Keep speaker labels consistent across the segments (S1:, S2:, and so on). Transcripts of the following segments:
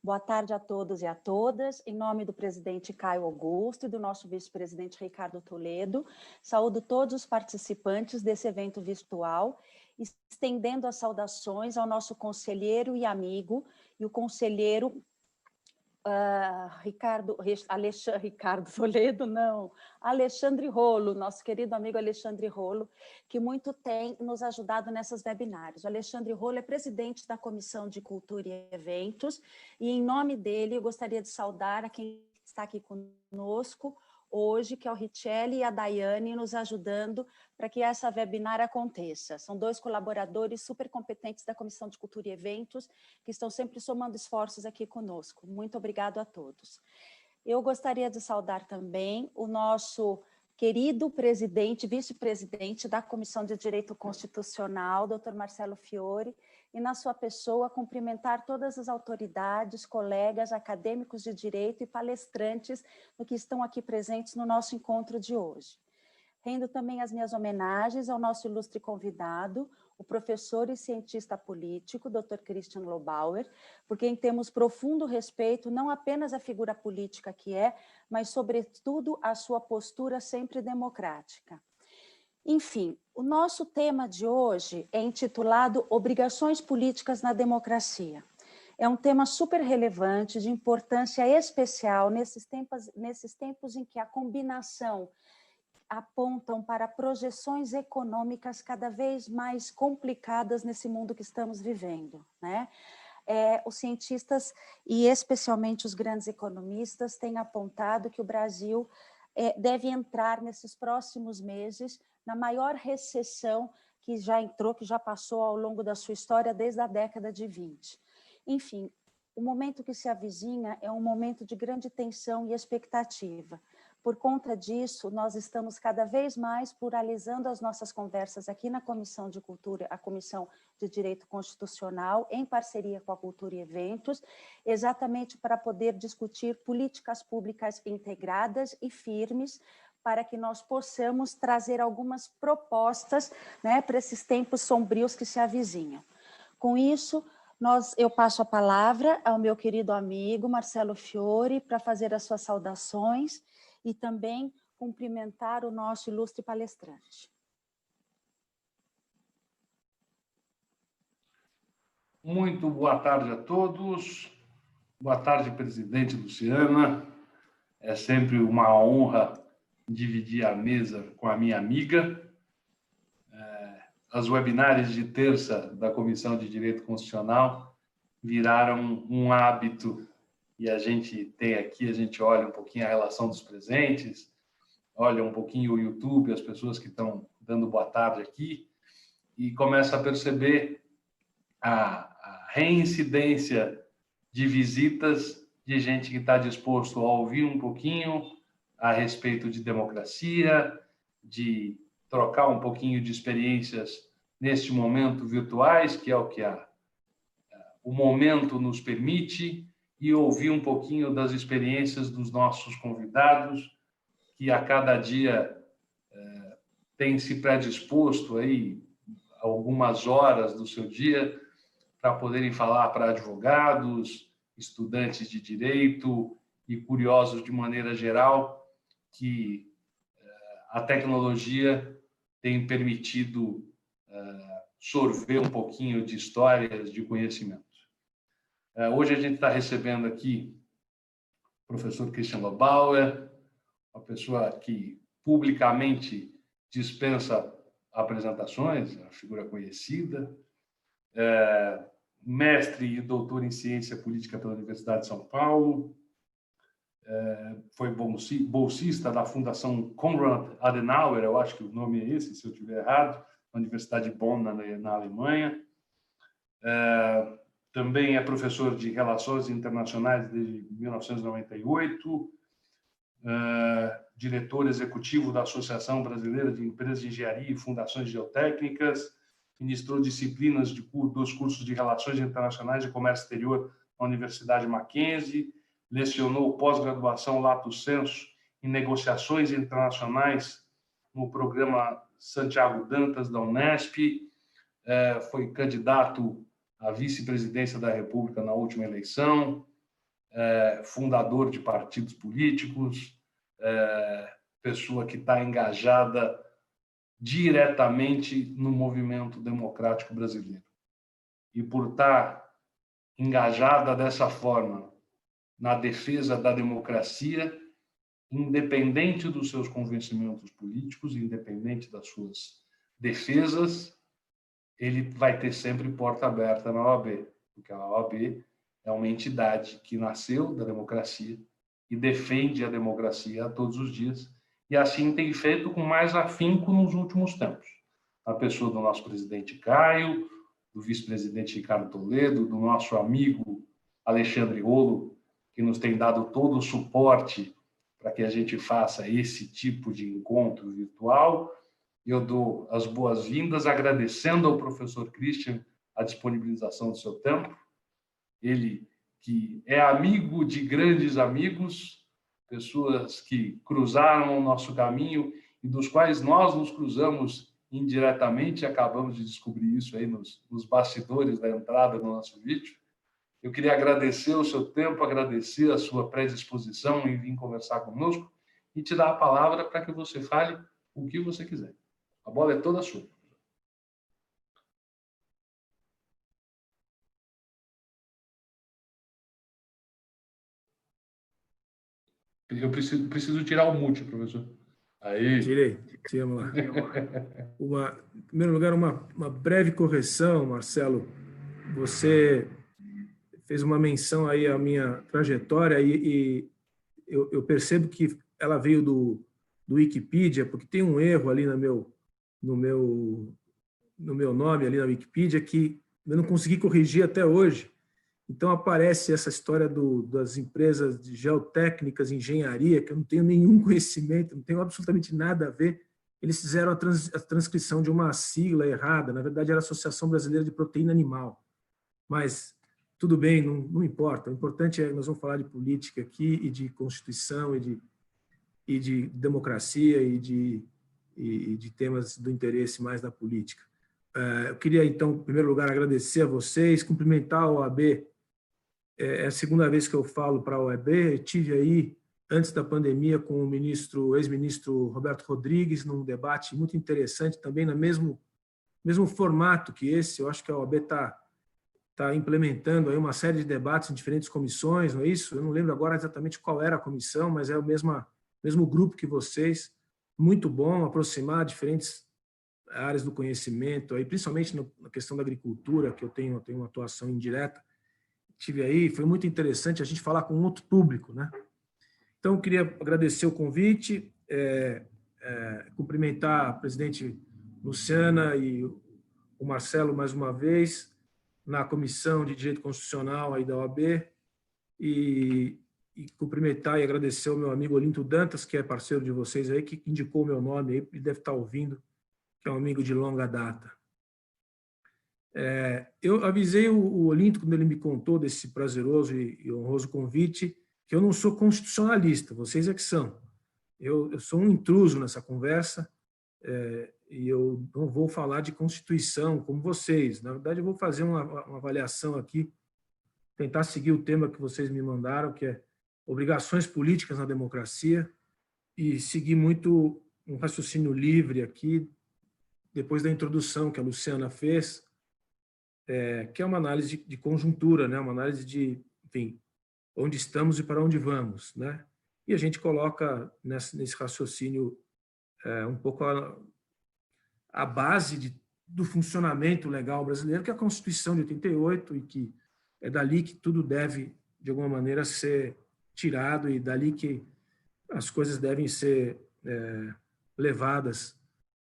S1: Boa tarde a todos e a todas. Em nome do presidente Caio Augusto e do nosso vice-presidente Ricardo Toledo, saúdo todos os participantes desse evento virtual, estendendo as saudações ao nosso conselheiro e amigo, e o conselheiro Alexandre Rolo, nosso querido amigo Alexandre Rolo, que muito tem nos ajudado nessas webinárias. O Alexandre Rolo é presidente da Comissão de Cultura e Eventos, e em nome dele eu gostaria de saudar a quem está aqui conosco hoje, que é o Richelli e a Daiane, nos ajudando para que essa webinar aconteça. São dois colaboradores super competentes da Comissão de Cultura e Eventos, que estão sempre somando esforços aqui conosco. Muito obrigado a todos. Eu gostaria de saudar também o nosso querido presidente, vice-presidente da Comissão de Direito Constitucional, Dr. Marcelo Fiore, e na sua pessoa cumprimentar todas as autoridades, colegas, acadêmicos de direito e palestrantes que estão aqui presentes no nosso encontro de hoje. Rendo também as minhas homenagens ao nosso ilustre convidado, o professor e cientista político, Dr. Christian Lobauer, por quem temos profundo respeito, não apenas a figura política que é, mas, sobretudo, a sua postura sempre democrática. Enfim, o nosso tema de hoje é intitulado Obrigações Políticas na Democracia. É um tema super relevante, de importância especial nesses tempos em que a combinação apontam para projeções econômicas cada vez mais complicadas nesse mundo que estamos vivendo, né? Os cientistas, e especialmente os grandes economistas, têm apontado que o Brasil deve entrar nesses próximos meses na maior recessão que já entrou, que já passou ao longo da sua história desde a década de 20. Enfim, o momento que se avizinha é um momento de grande tensão e expectativa. Por conta disso, nós estamos cada vez mais pluralizando as nossas conversas aqui na Comissão de Cultura, a Comissão de Direito Constitucional, em parceria com a Cultura e Eventos, exatamente para poder discutir políticas públicas integradas e firmes, para que nós possamos trazer algumas propostas, né, para esses tempos sombrios que se avizinham. Com isso, eu passo a palavra ao meu querido amigo Marcelo Fiore para fazer as suas saudações e também cumprimentar o nosso ilustre palestrante.
S2: Muito boa tarde a todos. Boa tarde, presidente Luciana. É sempre uma honra dividir a mesa com a minha amiga. As webinárias de terça da Comissão de Direito Constitucional viraram um hábito e a gente tem aqui, a gente olha um pouquinho a relação dos presentes, olha um pouquinho o YouTube, as pessoas que estão dando boa tarde aqui, e começa a perceber a reincidência de visitas de gente que está disposto a ouvir um pouquinho a respeito de democracia, de trocar um pouquinho de experiências neste momento virtuais, que é o que o momento nos permite, e ouvir um pouquinho das experiências dos nossos convidados, que a cada dia tem se predisposto aí algumas horas do seu dia para poderem falar para advogados, estudantes de direito e curiosos de maneira geral, que a tecnologia tem permitido sorver um pouquinho de histórias, de conhecimento. Hoje a gente está recebendo aqui o professor Christian Lobauer, uma pessoa que publicamente dispensa apresentações, uma figura conhecida, mestre e doutor em ciência política pela Universidade de São Paulo, foi bolsista da Fundação Konrad Adenauer, eu acho que o nome é esse, se eu estiver errado, na Universidade de Bonn, na Alemanha. Também é professor de Relações Internacionais desde 1998, diretor executivo da Associação Brasileira de Empresas de Engenharia e Fundações Geotécnicas, ministrou disciplinas dos cursos de Relações Internacionais e Comércio Exterior na Universidade Mackenzie, lecionou pós-graduação Lato Sensu em Negociações Internacionais no programa Santiago Dantas da Unesp, foi candidato à vice-presidência da República na última eleição, fundador de partidos políticos, pessoa que está engajada diretamente no movimento democrático brasileiro. E por estar engajada dessa forma na defesa da democracia, independente dos seus convencimentos políticos, independente das suas defesas, ele vai ter sempre porta aberta na OAB, porque a OAB é uma entidade que nasceu da democracia e defende a democracia a todos os dias, e assim tem feito com mais afinco nos últimos tempos. A pessoa do nosso presidente Caio, do vice-presidente Ricardo Toledo, do nosso amigo Alexandre Rolo, que nos tem dado todo o suporte para que a gente faça esse tipo de encontro virtual. Eu dou as boas-vindas, agradecendo ao professor Christian a disponibilização do seu tempo. Ele que é amigo de grandes amigos, pessoas que cruzaram o nosso caminho e dos quais nós nos cruzamos indiretamente, acabamos de descobrir isso aí nos bastidores da entrada do nosso vídeo. Eu queria agradecer o seu tempo, agradecer a sua predisposição em vir conversar conosco e te dar a palavra para que você fale o que você quiser. A bola é toda sua. Eu preciso tirar o mute, professor. Aí.
S3: Tirei, vamos lá. Em primeiro lugar, uma breve correção, Marcelo. Você fez uma menção aí à minha trajetória e eu percebo que ela veio do Wikipedia, porque tem um erro ali no meu nome ali na Wikipedia que eu não consegui corrigir até hoje. Então aparece essa história das empresas de geotécnicas, engenharia, que eu não tenho nenhum conhecimento, não tenho absolutamente nada a ver. Eles fizeram a transcrição de uma sigla errada, na verdade era a Associação Brasileira de Proteína Animal. Mas tudo bem, não importa. O importante é que nós vamos falar de política aqui, e de Constituição, e de democracia, e de temas do interesse mais da política. Eu queria, então, em primeiro lugar, agradecer a vocês, cumprimentar a OAB. É a segunda vez que eu falo para a OAB. Eu estive aí, antes da pandemia, com o ex-ministro Roberto Rodrigues, num debate muito interessante, também no mesmo formato que esse. Eu acho que a OAB está implementando aí uma série de debates em diferentes comissões, não é isso? Eu não lembro agora exatamente qual era a comissão, mas é o mesmo grupo que vocês. Muito bom aproximar diferentes áreas do conhecimento, aí, principalmente na questão da agricultura, que eu tenho uma atuação indireta. Estive aí, foi muito interessante a gente falar com outro público, né? Então, eu queria agradecer o convite, cumprimentar a presidente Luciana e o Marcelo mais uma vez, na Comissão de Direito Constitucional aí da OAB, e cumprimentar e agradecer ao meu amigo Olinto Dantas, que é parceiro de vocês aí, que indicou o meu nome aí, ele deve estar ouvindo, que é um amigo de longa data. Eu avisei o Olinto, quando ele me contou desse prazeroso e honroso convite, que eu não sou constitucionalista, vocês é que são. Eu sou um intruso nessa conversa, e eu não vou falar de Constituição como vocês. Na verdade, eu vou fazer uma avaliação aqui, tentar seguir o tema que vocês me mandaram, que é obrigações políticas na democracia, e seguir muito um raciocínio livre aqui, depois da introdução que a Luciana fez, que é uma análise de conjuntura, né? Uma análise de, enfim, onde estamos e para onde vamos, né? E a gente coloca nesse raciocínio um pouco a base do funcionamento legal brasileiro, que é a Constituição de 88, e que é dali que tudo deve, de alguma maneira, ser tirado, e dali que as coisas devem ser levadas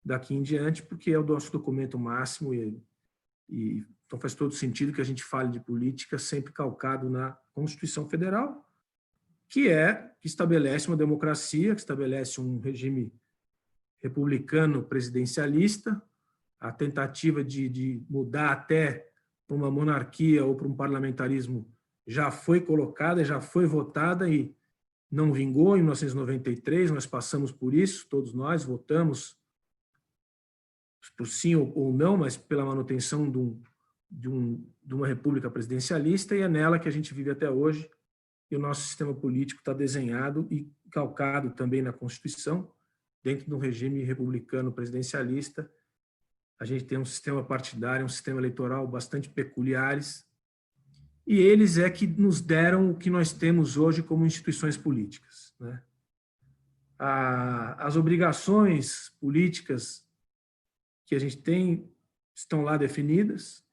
S3: daqui em diante, porque é o nosso documento máximo, e então faz todo sentido que a gente fale de política sempre calcado na Constituição Federal, que estabelece uma democracia, que estabelece um regime republicano presidencialista, a tentativa de mudar até para uma monarquia ou para um parlamentarismo já foi colocada, já foi votada e não vingou. Em 1993, nós passamos por isso, todos nós votamos por sim ou não, mas pela manutenção de uma república presidencialista, e é nela que a gente vive até hoje. e o nosso sistema político está desenhado e calcado também na Constituição, dentro de um regime republicano presidencialista. A gente tem um sistema partidário, um sistema eleitoral bastante peculiares, e eles é que nos deram o que nós temos hoje como instituições políticas, né? As obrigações políticas que a gente tem estão lá definidas.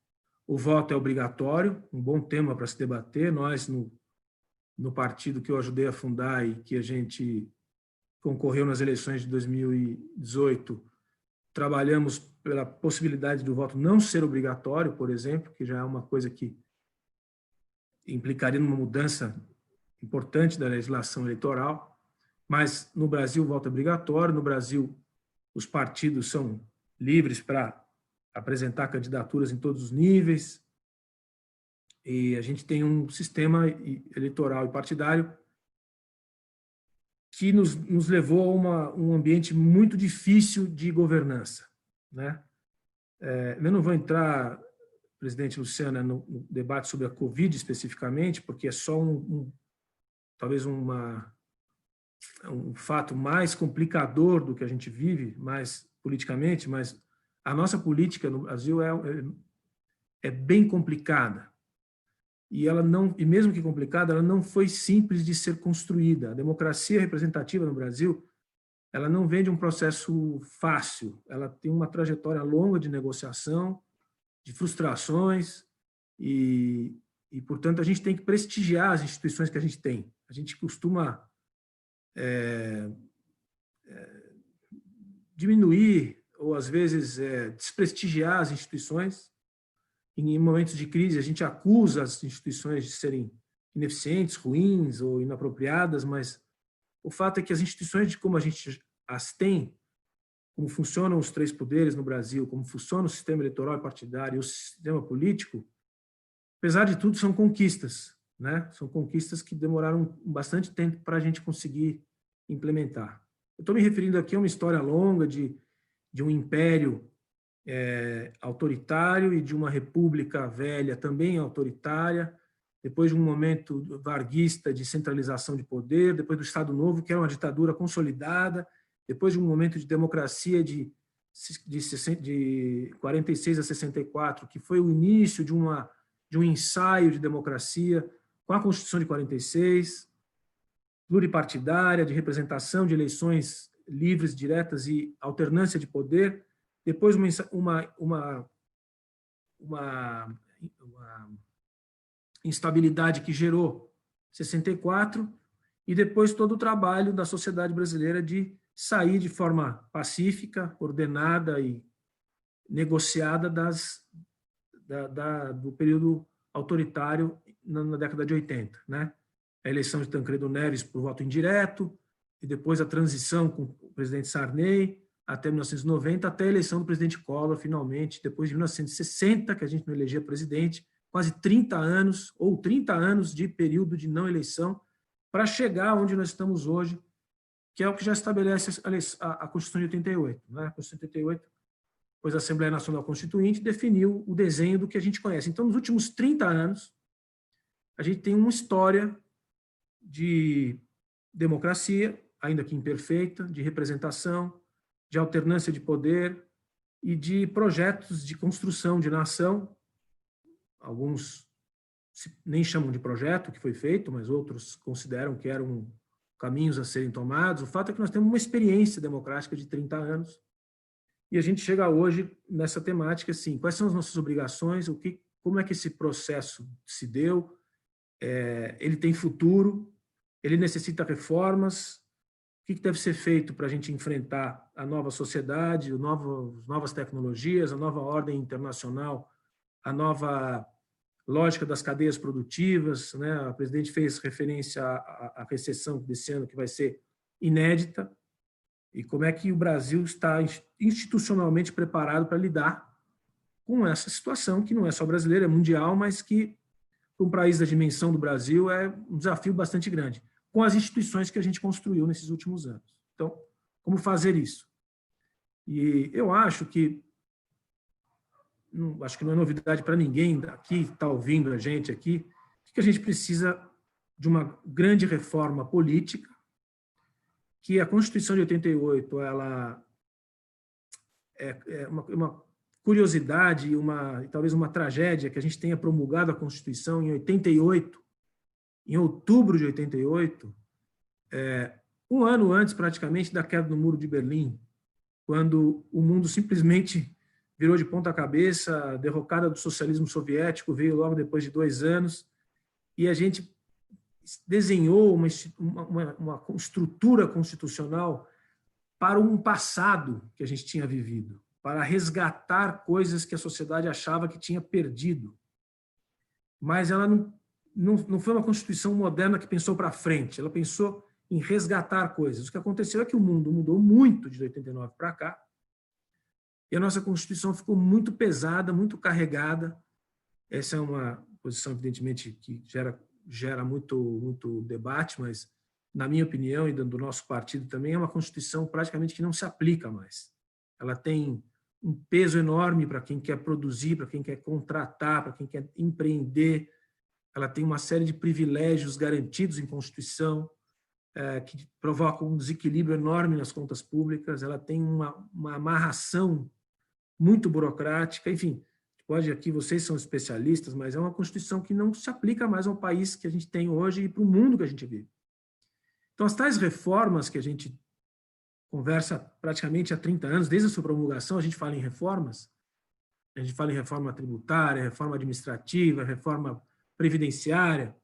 S3: O voto é obrigatório, um bom tema para se debater. Nós, no partido que eu ajudei a fundar e que a gente concorreu nas eleições de 2018, trabalhamos pela possibilidade do voto não ser obrigatório, por exemplo, que já é uma coisa que implicaria numa mudança importante da legislação eleitoral. Mas no Brasil o voto é obrigatório, no Brasil os partidos são livres para apresentar candidaturas em todos os níveis, e a gente tem um sistema eleitoral e partidário que nos levou a um ambiente muito difícil de governança, né? Eu não vou entrar, presidente Luciana, no debate sobre a Covid especificamente, porque é só talvez um fato mais complicador do que a gente vive, mais politicamente, mas a nossa política no Brasil é bem complicada. E mesmo que complicada, ela não foi simples de ser construída. A democracia representativa no Brasil, ela não vem de um processo fácil, ela tem uma trajetória longa de negociação, de frustrações, e portanto, a gente tem que prestigiar as instituições que a gente tem. A gente costuma diminuir ou, às vezes, desprestigiar as instituições. Em momentos de crise, a gente acusa as instituições de serem ineficientes, ruins ou inapropriadas, mas o fato é que as instituições, de como a gente as tem, como funcionam os três poderes no Brasil, como funciona o sistema eleitoral e partidário e o sistema político, apesar de tudo, são conquistas, né? São conquistas que demoraram bastante tempo para a gente conseguir implementar. Eu estou me referindo aqui a uma história longa de um império autoritário e de uma república velha também autoritária, depois de um momento varguista de centralização de poder, depois do Estado Novo, que era uma ditadura consolidada, depois de um momento de democracia de 46 a 64, que foi o início de um ensaio de democracia com a Constituição de 46, pluripartidária, de representação de eleições livres, diretas e alternância de poder, depois uma instabilidade que gerou 64, e depois todo o trabalho da sociedade brasileira de sair de forma pacífica, ordenada e negociada do período autoritário na década de 80, né? A eleição de Tancredo Neves por voto indireto, e depois a transição com o presidente Sarney até 1990, até a eleição do presidente Collor, finalmente, depois de 1960, que a gente não elegia presidente, quase 30 anos, ou 30 anos de período de não eleição, para chegar onde nós estamos hoje, que é o que já estabelece a Constituição de 88. Né? A Constituição de 88, pois a Assembleia Nacional Constituinte definiu o desenho do que a gente conhece. Então, nos últimos 30 anos, a gente tem uma história de democracia, ainda que imperfeita, de representação, de alternância de poder e de projetos de construção de nação. Alguns nem chamam de projeto que foi feito, mas outros consideram que eram caminhos a serem tomados. O fato é que nós temos uma experiência democrática de 30 anos e a gente chega hoje nessa temática, assim, quais são as nossas obrigações, como é que esse processo se deu, ele tem futuro, ele necessita reformas, o que deve ser feito para a gente enfrentar a nova sociedade, novas tecnologias, a nova ordem internacional, a nova lógica das cadeias produtivas, né? A presidente fez referência à recessão desse ano, que vai ser inédita, e como é que o Brasil está institucionalmente preparado para lidar com essa situação, que não é só brasileira, é mundial, mas que, para um país da dimensão do Brasil, é um desafio bastante grande, com as instituições que a gente construiu nesses últimos anos. Então, como fazer isso? E eu acho que não é novidade para ninguém aqui, está ouvindo a gente aqui, que a gente precisa de uma grande reforma política, que a Constituição de 88 ela é uma curiosidade, talvez uma tragédia que a gente tenha promulgado a Constituição em 88, em outubro de 88, um ano antes praticamente da queda do Muro de Berlim, quando o mundo simplesmente virou de ponta cabeça, a derrocada do socialismo soviético veio logo depois de 2 anos, e a gente desenhou uma estrutura constitucional para um passado que a gente tinha vivido, para resgatar coisas que a sociedade achava que tinha perdido. Mas ela não foi uma Constituição moderna que pensou para frente, ela pensou em resgatar coisas. O que aconteceu é que o mundo mudou muito de 89 para cá, e a nossa Constituição ficou muito pesada, muito carregada. Essa é uma posição, evidentemente, que gera muito debate, mas, na minha opinião e do nosso partido também, é uma Constituição praticamente que não se aplica mais. Ela tem um peso enorme para quem quer produzir, para quem quer contratar, para quem quer empreender. Ela tem uma série de privilégios garantidos em Constituição, que provocam um desequilíbrio enorme nas contas públicas. Ela tem uma amarração muito burocrática. Enfim, pode aqui, vocês são especialistas, mas é uma Constituição que não se aplica mais ao país que a gente tem hoje e para o mundo que a gente vive. Então, as tais reformas que a gente conversa praticamente há 30 anos, desde a sua promulgação, a gente fala em reformas. A gente fala em reforma tributária, reforma administrativa, reforma previdenciária,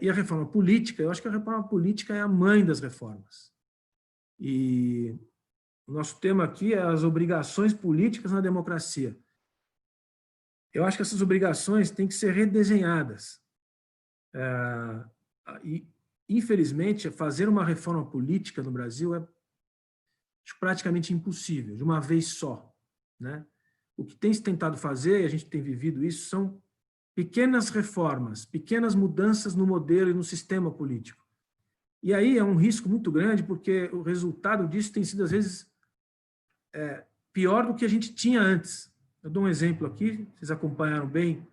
S3: e a reforma política. Eu acho que a reforma política é a mãe das reformas. E o nosso tema aqui é as obrigações políticas na democracia. Eu acho que essas obrigações têm que ser redesenhadas. E, infelizmente, fazer uma reforma política no Brasil é praticamente impossível, de uma vez só, né? O que tem se tentado fazer, e a gente tem vivido isso, são pequenas reformas, pequenas mudanças no modelo e no sistema político. E aí é um risco muito grande, porque o resultado disso tem sido, às vezes, pior do que a gente tinha antes. Eu dou um exemplo aqui, vocês acompanharam bem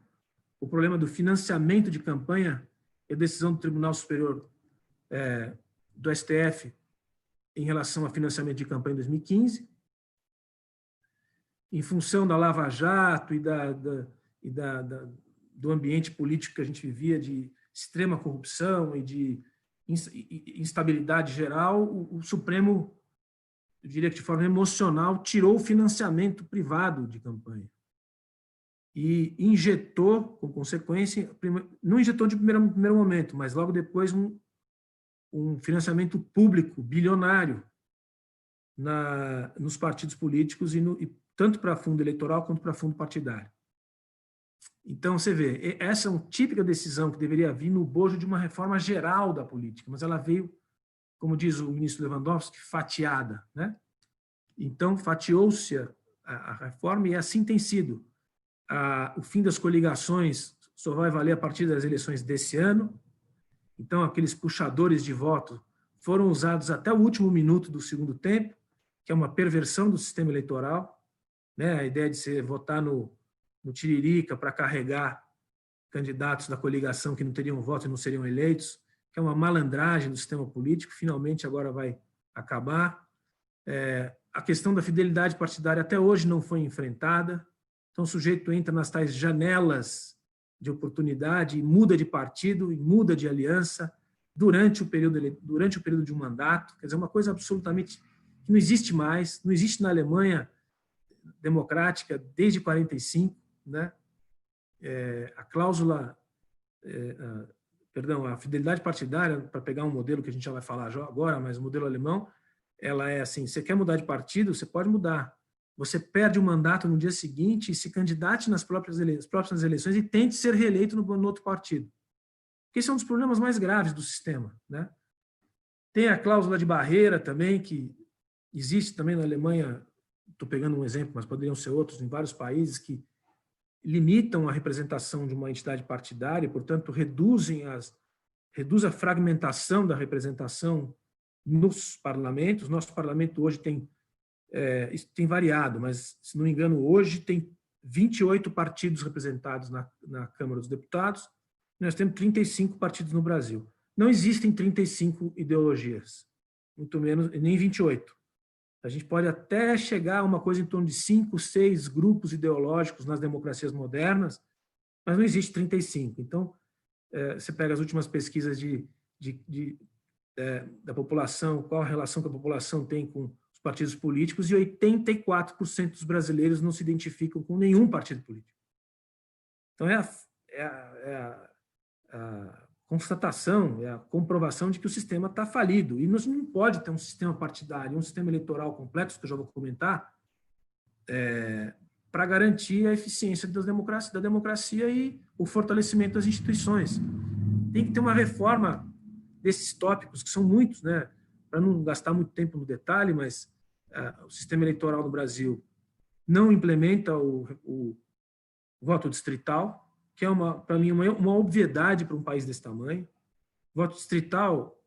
S3: o problema do financiamento de campanha e a decisão do Tribunal Superior do STF em relação a financiamento de campanha em 2015, em função da Lava Jato e do ambiente político que a gente vivia de extrema corrupção e de instabilidade geral, o Supremo, eu diria que de forma emocional, tirou o financiamento privado de campanha e injetou, com consequência, não injetou de primeiro momento, mas logo depois um financiamento público bilionário nos partidos políticos, e tanto para fundo eleitoral quanto para fundo partidário. Então, você vê, essa é uma típica decisão que deveria vir no bojo de uma reforma geral da política, mas ela veio, como diz o ministro Lewandowski, fatiada, né? Então, fatiou-se a reforma e assim tem sido. O fim das coligações só vai valer a partir das eleições desse ano. Então, aqueles puxadores de voto foram usados até o último minuto do segundo tempo, que é uma perversão do sistema eleitoral, né? A ideia de você votar no tiririca para carregar candidatos da coligação que não teriam voto e não seriam eleitos, que é uma malandragem do sistema político, finalmente agora vai acabar. A questão da fidelidade partidária até hoje não foi enfrentada, então o sujeito entra nas tais janelas de oportunidade e muda de partido e muda de aliança durante o período de um mandato. Quer dizer, uma coisa absolutamente que não existe mais, não existe na Alemanha democrática desde 45, né? A cláusula, a fidelidade partidária, para pegar um modelo que a gente já vai falar agora, mas o modelo alemão, ela é assim: você quer mudar de partido, você pode mudar. Você perde o mandato no dia seguinte e se candidate nas próprias eleições e tente ser reeleito no outro partido. Porque esse é um dos problemas mais graves do sistema, né? Tem a cláusula de barreira também, que existe também na Alemanha, estou pegando um exemplo, mas poderiam ser outros, em vários países, que limitam a representação de uma entidade partidária, portanto, reduz a fragmentação da representação nos parlamentos. Nosso parlamento hoje isso tem variado, mas, se não me engano, hoje tem 28 partidos representados na Câmara dos Deputados, Nós temos 35 partidos no Brasil. Não existem 35 ideologias, muito menos, nem 28. A gente pode até chegar a uma coisa em torno de 5, 6 grupos ideológicos nas democracias modernas, mas não existe 35. Então, você pega as últimas pesquisas da população, qual a relação que a população tem com os partidos políticos, e 84% dos brasileiros não se identificam com nenhum partido político. Então, a constatação, a comprovação de que o sistema está falido. E não pode ter um sistema partidário, um sistema eleitoral complexo, que eu já vou comentar, para garantir a eficiência da democracia e o fortalecimento das instituições. Tem que ter uma reforma desses tópicos, que são muitos, né? Para não gastar muito tempo no detalhe, mas o sistema eleitoral no Brasil não implementa o voto distrital, que é, para mim, uma obviedade para um país desse tamanho. Voto distrital,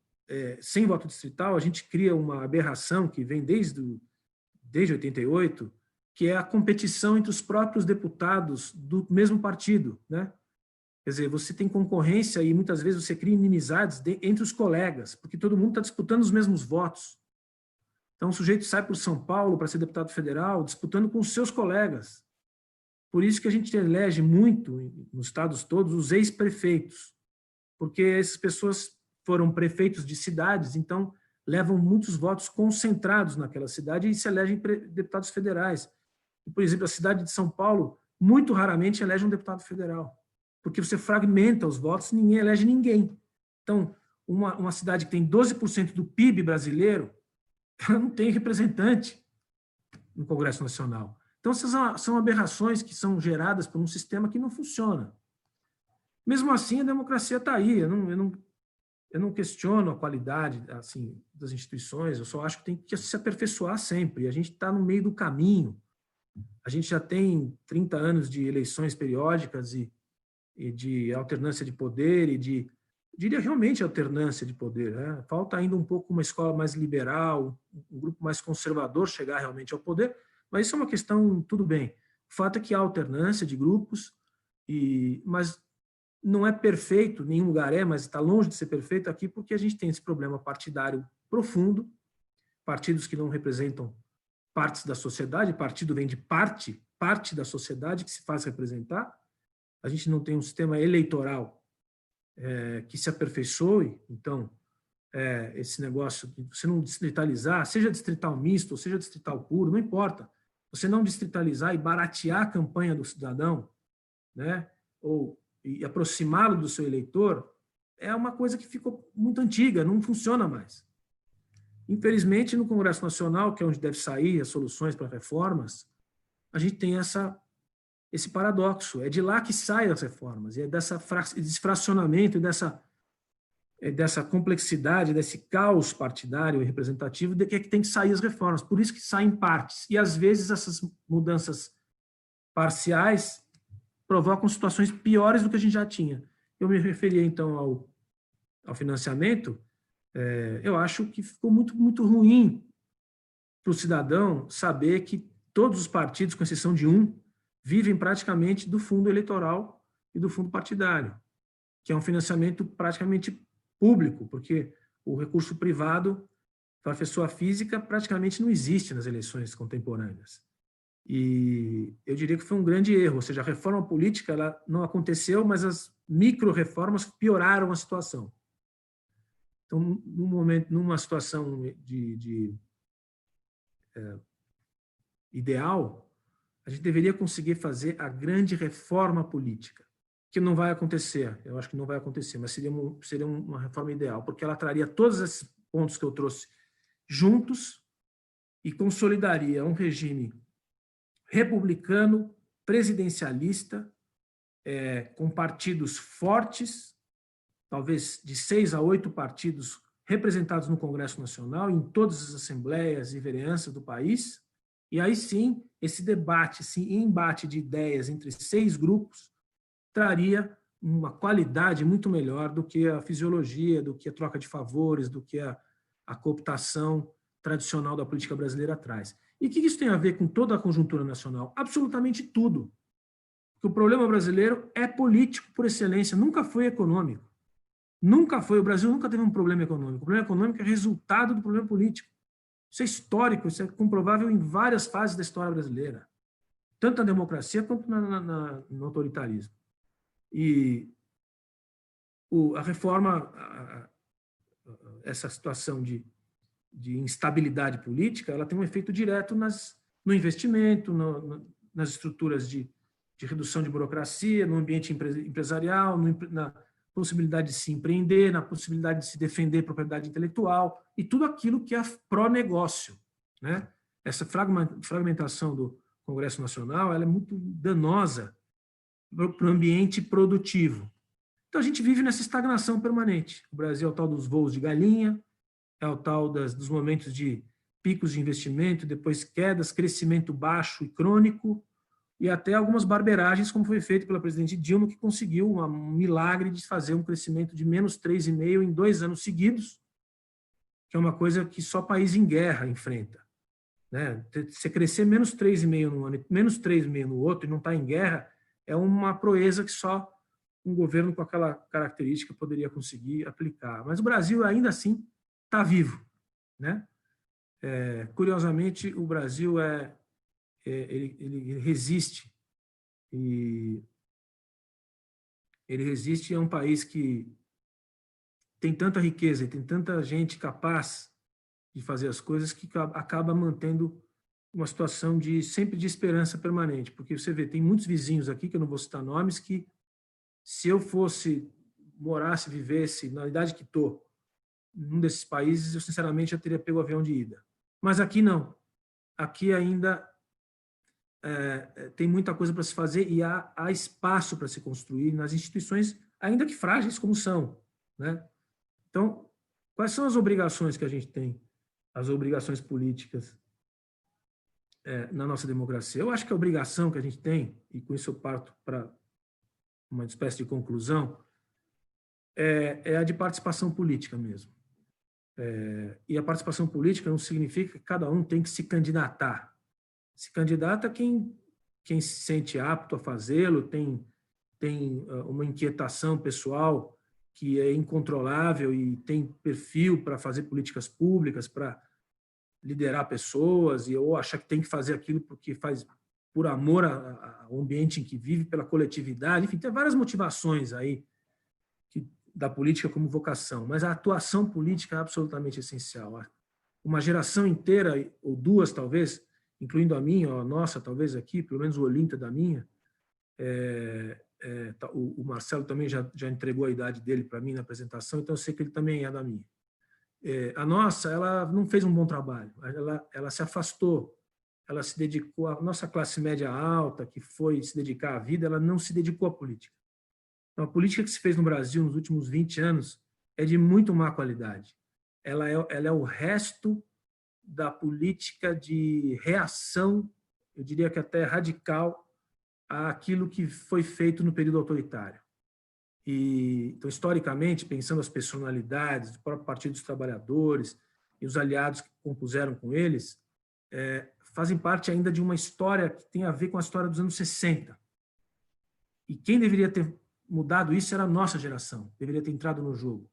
S3: sem voto distrital, a gente cria uma aberração que vem desde 88, que é a competição entre os próprios deputados do mesmo partido, né? Quer dizer, você tem concorrência e muitas vezes você cria inimizades entre os colegas, porque todo mundo está disputando os mesmos votos. Então, o sujeito sai por São Paulo para ser deputado federal, disputando com os seus colegas. Por isso que a gente elege muito, nos estados todos, os ex-prefeitos, porque essas pessoas foram prefeitos de cidades, então levam muitos votos concentrados naquela cidade e se elegem deputados federais. Por exemplo, a cidade de São Paulo, muito raramente elege um deputado federal, porque você fragmenta os votos e ninguém elege ninguém. Então, uma cidade que tem 12% do PIB brasileiro, ela não tem representante no Congresso Nacional. Então, essas são aberrações que são geradas por um sistema que não funciona. Mesmo assim, a democracia está aí. Eu não questiono a qualidade, assim, das instituições, eu só acho que tem que se aperfeiçoar sempre. A gente está no meio do caminho. A gente já tem 30 anos de eleições periódicas e de alternância de poder diria realmente alternância de poder, né? Falta ainda um pouco uma escola mais liberal, um grupo mais conservador chegar realmente ao poder, mas isso é uma questão, tudo bem. O fato é que há alternância de grupos, mas não é perfeito, nenhum lugar mas está longe de ser perfeito aqui, porque a gente tem esse problema partidário profundo, partidos que não representam partes da sociedade, partido vem de parte da sociedade que se faz representar. A gente não tem um sistema eleitoral que se aperfeiçoe, então, esse negócio de você não distritalizar, seja distrital misto, ou seja distrital puro, não importa. Você não distritalizar e baratear a campanha do cidadão, né, e aproximá-lo do seu eleitor, é uma coisa que ficou muito antiga, não funciona mais. Infelizmente, no Congresso Nacional, que é onde deve sair as soluções para reformas, a gente tem esse paradoxo. É de lá que saem as reformas, e é desse fracionamento, e dessa complexidade, desse caos partidário e representativo que tem que sair as reformas. Por isso que saem partes. E, às vezes, essas mudanças parciais provocam situações piores do que a gente já tinha. Eu me referia, então, ao financiamento. Eu acho que ficou muito, muito ruim para o cidadão saber que todos os partidos, com exceção de um, vivem praticamente do fundo eleitoral e do fundo partidário, que é um financiamento praticamente público, porque o recurso privado para a pessoa física praticamente não existe nas eleições contemporâneas. E eu diria que foi um grande erro, ou seja, a reforma política ela não aconteceu, mas as micro-reformas pioraram a situação. Então, numa situação ideal, a gente deveria conseguir fazer a grande reforma política, que não vai acontecer, eu acho que não vai acontecer, mas seria uma reforma ideal, porque ela traria todos esses pontos que eu trouxe juntos e consolidaria um regime republicano, presidencialista, com partidos fortes, talvez de 6 a 8 partidos representados no Congresso Nacional, em todas as assembleias e vereanças do país, e aí sim, esse debate, esse embate de ideias entre 6 grupos traria uma qualidade muito melhor do que a fisiologia, do que a troca de favores, do que a cooptação tradicional da política brasileira traz. E o que isso tem a ver com toda a conjuntura nacional? Absolutamente tudo. Porque o problema brasileiro é político por excelência, nunca foi econômico. Nunca foi, o Brasil nunca teve um problema econômico. O problema econômico é resultado do problema político. Isso é histórico, isso é comprovável em várias fases da história brasileira, tanto na democracia quanto no autoritarismo. E a reforma, essa situação de instabilidade política, ela tem um efeito direto no investimento, nas estruturas de redução de burocracia, no ambiente empresarial, na possibilidade de se empreender, na possibilidade de se defender propriedade intelectual e tudo aquilo que é pró-negócio, né? Essa fragmentação do Congresso Nacional, ela é muito danosa para o ambiente produtivo. Então, a gente vive nessa estagnação permanente. O Brasil é o tal dos voos de galinha, é o tal dos momentos de picos de investimento, depois quedas, crescimento baixo e crônico, e até algumas barberagens, como foi feito pela presidente Dilma, que conseguiu um milagre de fazer um crescimento de menos 3,5% em 2 anos seguidos, que é uma coisa que só país em guerra enfrenta. Né? Você crescer menos 3,5% num ano e menos 3,5% no outro e não está em guerra, é uma proeza que só um governo com aquela característica poderia conseguir aplicar. Mas o Brasil, ainda assim, está vivo. Né? Curiosamente, o Brasil ele resiste, e ele resiste. É um país que tem tanta riqueza e tem tanta gente capaz de fazer as coisas que acaba mantendo uma situação sempre de esperança permanente, porque você vê, tem muitos vizinhos aqui, que eu não vou citar nomes, que se eu morasse, vivesse na idade que estou, num desses países, eu sinceramente já teria pego o avião de ida. Mas aqui não. Aqui ainda tem muita coisa para se fazer e há espaço para se construir nas instituições, ainda que frágeis como são. Né? Então, quais são as obrigações que a gente tem, as obrigações políticas na nossa democracia? Eu acho que a obrigação que a gente tem, e com isso eu parto para uma espécie de conclusão, é a de participação política mesmo. E a participação política não significa que cada um tem que se candidatar. Se candidata quem se sente apto a fazê-lo, tem uma inquietação pessoal que é incontrolável e tem perfil para fazer políticas públicas, para liderar pessoas, ou achar que tem que fazer aquilo porque faz por amor ao ambiente em que vive, pela coletividade. Enfim, tem várias motivações aí da política como vocação, mas a atuação política é absolutamente essencial. Uma geração inteira, ou duas talvez, incluindo a minha, ou a nossa, talvez aqui, pelo menos o Olinta da minha, o Marcelo também já entregou a idade dele para mim na apresentação, então eu sei que ele também é da minha. A nossa, ela não fez um bom trabalho, ela se afastou, ela se dedicou, a nossa classe média alta, que foi se dedicar à vida, ela não se dedicou à política. Então, a política que se fez no Brasil nos últimos 20 anos é de muito má qualidade. Ela é o resto da política de reação, eu diria que até radical, àquilo que foi feito no período autoritário. Então, historicamente, pensando as personalidades do próprio Partido dos Trabalhadores e os aliados que compuseram com eles, fazem parte ainda de uma história que tem a ver com a história dos anos 60. E quem deveria ter mudado isso era a nossa geração, deveria ter entrado no jogo.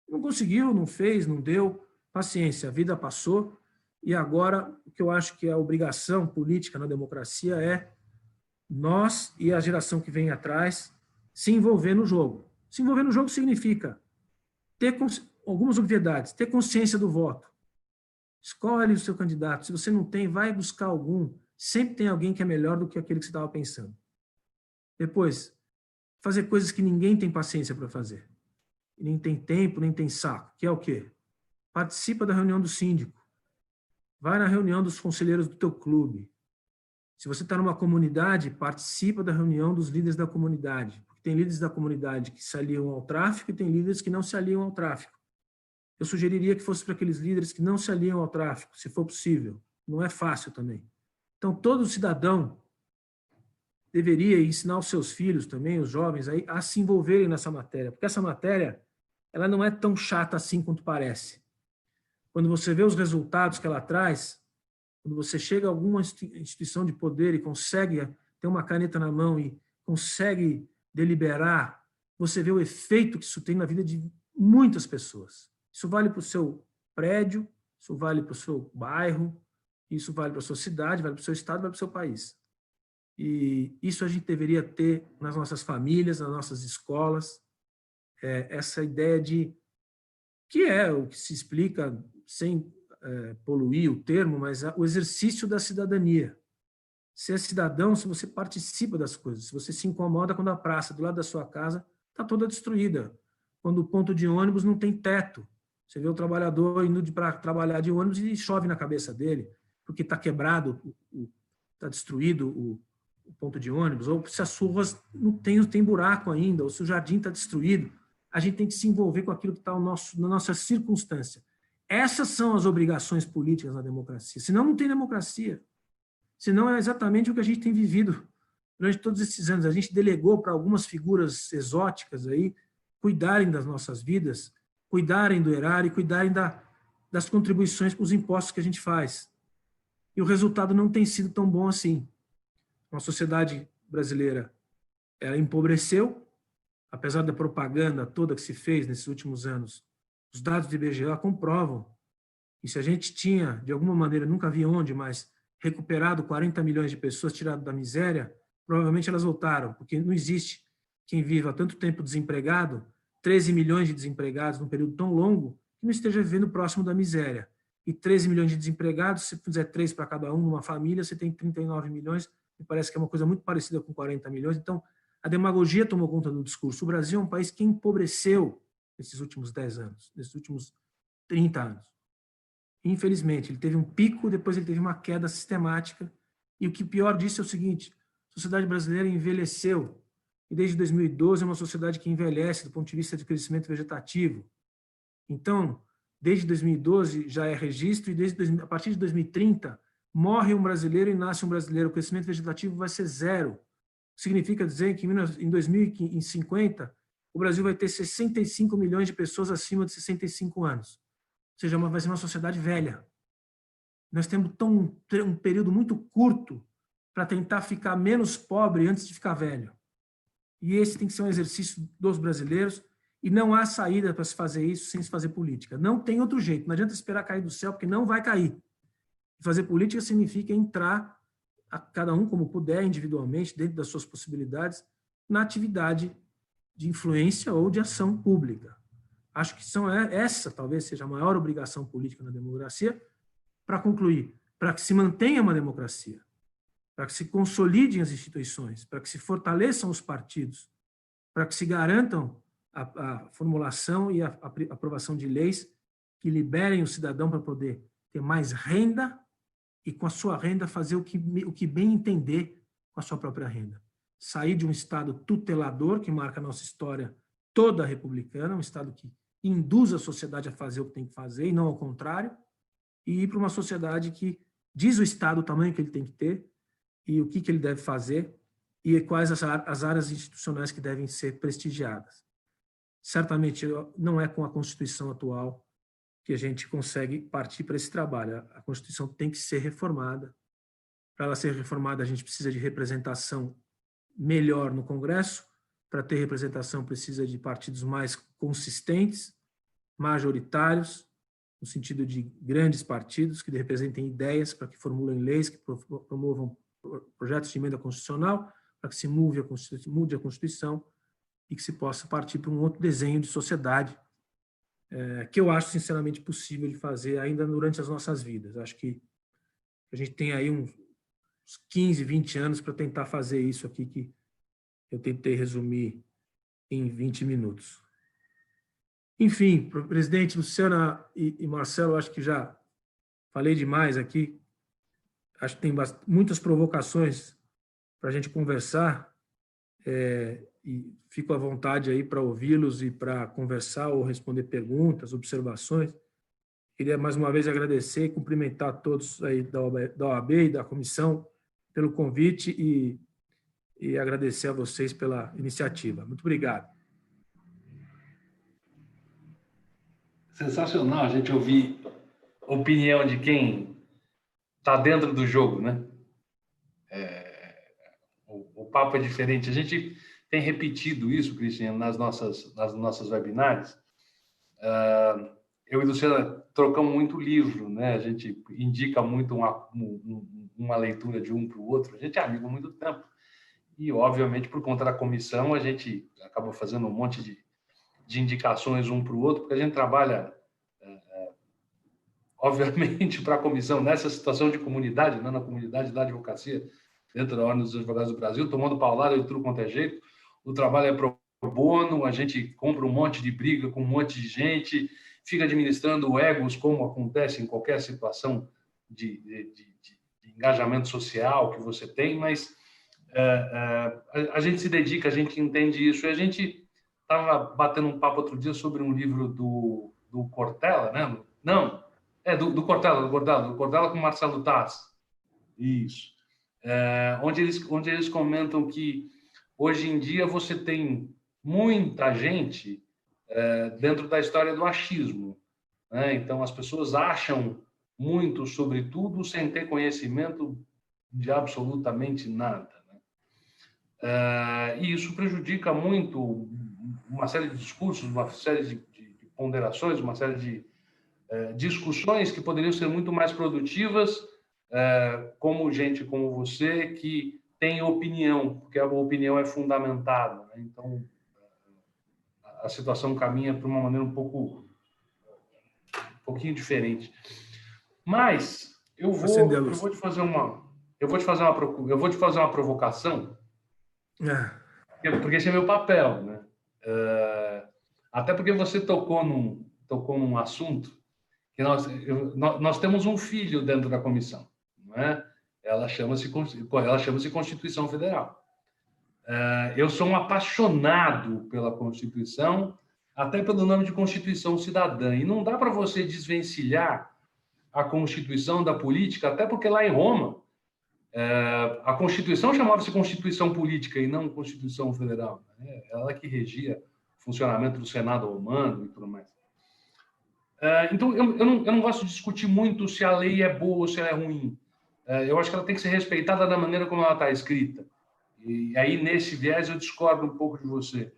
S3: Não conseguiu, não fez, não deu, paciência, a vida passou. E agora, o que eu acho que é a obrigação política na democracia é nós e a geração que vem atrás se envolver no jogo. Se envolver no jogo significa ter algumas obviedades, ter consciência do voto. Escolhe o seu candidato. Se você não tem, vai buscar algum. Sempre tem alguém que é melhor do que aquele que você estava pensando. Depois, fazer coisas que ninguém tem paciência para fazer. Nem tem tempo, nem tem saco. Que é o quê? Participa da reunião do síndico. Vai na reunião dos conselheiros do teu clube. Se você está numa comunidade, participa da reunião dos líderes da comunidade. Porque tem líderes da comunidade que se aliam ao tráfico e tem líderes que não se aliam ao tráfico. Eu sugeriria que fosse para aqueles líderes que não se aliam ao tráfico, se for possível. Não é fácil também. Então, todo cidadão deveria ensinar os seus filhos também, os jovens, aí, a se envolverem nessa matéria. Porque essa matéria ela não é tão chata assim quanto parece. Quando você vê os resultados que ela traz, quando você chega a alguma instituição de poder e consegue ter uma caneta na mão e consegue deliberar, você vê o efeito que isso tem na vida de muitas pessoas. Isso vale para o seu prédio, isso vale para o seu bairro, isso vale para a sua cidade, vale para o seu estado, vale para o seu país. E isso a gente deveria ter nas nossas famílias, nas nossas escolas, essa ideia de, que é o que se explica sem poluir o termo, mas o exercício da cidadania. Ser cidadão se você participa das coisas, se você se incomoda quando a praça do lado da sua casa está toda destruída, quando o ponto de ônibus não tem teto. Você vê o trabalhador indo para trabalhar de ônibus e chove na cabeça dele, porque está quebrado, está destruído o ponto de ônibus, ou se as ruas não tem buraco ainda, ou se o jardim está destruído. A gente tem que se envolver com aquilo que está na nossa circunstância. Essas são as obrigações políticas na democracia. Senão, não tem democracia. Senão, é exatamente o que a gente tem vivido durante todos esses anos. A gente delegou para algumas figuras exóticas aí cuidarem das nossas vidas, cuidarem do erário e cuidarem das contribuições com os impostos que a gente faz. E o resultado não tem sido tão bom assim. A sociedade brasileira, ela empobreceu, apesar da propaganda toda que se fez nesses últimos anos. Os dados do IBGE comprovam que se a gente tinha, de alguma maneira, nunca vi onde, mas recuperado 40 milhões de pessoas tiradas da miséria, provavelmente elas voltaram, porque não existe quem viva tanto tempo desempregado, 13 milhões de desempregados num período tão longo, que não esteja vivendo próximo da miséria. E 13 milhões de desempregados, se fizer 3 para cada um numa família, você tem 39 milhões, me parece que é uma coisa muito parecida com 40 milhões. Então, a demagogia tomou conta do discurso. O Brasil é um país que empobreceu nesses últimos 10 anos, nesses últimos 30 anos. Infelizmente, ele teve um pico, depois ele teve uma queda sistemática. E o que pior disso é o seguinte: a sociedade brasileira envelheceu. E desde 2012 é uma sociedade que envelhece do ponto de vista de crescimento vegetativo. Então, desde 2012 já é registro, e a partir de 2030 morre um brasileiro e nasce um brasileiro. O crescimento vegetativo vai ser zero. Significa dizer que em 2050 o Brasil vai ter 65 milhões de pessoas acima de 65 anos. Ou seja, vai ser uma sociedade velha. Nós temos um período muito curto para tentar ficar menos pobre antes de ficar velho. E esse tem que ser um exercício dos brasileiros, e não há saída para se fazer isso sem se fazer política. Não tem outro jeito. Não adianta esperar cair do céu, porque não vai cair. Fazer política significa entrar, a cada um como puder, individualmente, dentro das suas possibilidades, na atividade de influência ou de ação pública. Acho que essa talvez seja a maior obrigação política na democracia. Para concluir, para que se mantenha uma democracia, para que se consolidem as instituições, para que se fortaleçam os partidos, para que se garantam a formulação e a aprovação de leis que liberem o cidadão para poder ter mais renda e, com a sua renda, fazer o que bem entender com a sua própria renda. Sair de um Estado tutelador, que marca a nossa história toda republicana, um Estado que induz a sociedade a fazer o que tem que fazer e não ao contrário, e ir para uma sociedade que diz o Estado o tamanho que ele tem que ter e o que ele deve fazer e quais as áreas institucionais que devem ser prestigiadas. Certamente não é com a Constituição atual que a gente consegue partir para esse trabalho. A Constituição tem que ser reformada. Para ela ser reformada, a gente precisa de representação melhor no Congresso. Para ter representação, precisa de partidos mais consistentes, majoritários, no sentido de grandes partidos que representem ideias, para que formulem leis, que promovam projetos de emenda constitucional, para que se mude a Constituição e que se possa partir para um outro desenho de sociedade, que eu acho sinceramente possível de fazer ainda durante as nossas vidas. Acho que a gente tem aí uns 15, 20 anos para tentar fazer isso aqui que eu tentei resumir em 20 minutos. Enfim, presidente Luciana e Marcelo, acho que já falei demais aqui. Acho que tem muitas provocações para a gente conversar, e fico à vontade aí para ouvi-los e para conversar ou responder perguntas, observações. Queria mais uma vez agradecer e cumprimentar a todos aí da OAB e da comissão pelo convite e agradecer a vocês pela iniciativa. Muito obrigado.
S2: Sensacional a gente ouvir a opinião de quem está dentro do jogo, né? O papo é diferente. A gente tem repetido isso, Cristian, nas nossas webinars. Eu e Luciana trocamos muito livro, né? A gente indica muito uma leitura de um para o outro. A gente é amigo há muito tempo. E, obviamente, por conta da comissão, a gente acaba fazendo um monte de indicações um para o outro, porque a gente trabalha, obviamente, para a comissão nessa situação de comunidade, né? Na comunidade da advocacia, dentro da Ordem dos Advogados do Brasil, tomando paulada de tudo quanto é jeito. O trabalho é pro bono, a gente compra um monte de briga com um monte de gente, fica administrando egos, como acontece em qualquer situação de engajamento social que você tem, mas a gente se dedica, a gente entende isso. E a gente estava batendo um papo outro dia sobre um livro do Cortella, né? Não, do Cortella com Marcelo Taz. Isso. Onde eles comentam que hoje em dia você tem muita gente dentro da história do achismo, né? Então, as pessoas acham muito sobre tudo sem ter conhecimento de absolutamente nada, né? E isso prejudica muito uma série de discursos, uma série de ponderações, uma série de discussões que poderiam ser muito mais produtivas, como gente como você, que tem opinião, porque a opinião é fundamentada, né? Então, a situação caminha para uma maneira um pouquinho diferente. Mas eu vou te fazer uma provocação, porque esse é meu papel, né? Até porque você tocou num assunto que nós temos um filho dentro da comissão, não é? Ela chama-se Constituição Federal. Eu sou um apaixonado pela Constituição, até pelo nome de Constituição Cidadã. E não dá para você desvencilhar a Constituição da política, até porque lá em Roma, a Constituição chamava-se Constituição Política e não Constituição Federal. Ela que regia o funcionamento do Senado romano e tudo mais. Então, eu não gosto de discutir muito se a lei é boa ou se ela é ruim. Eu acho que ela tem que ser respeitada da maneira como ela está escrita. E aí, nesse viés, eu discordo um pouco de você.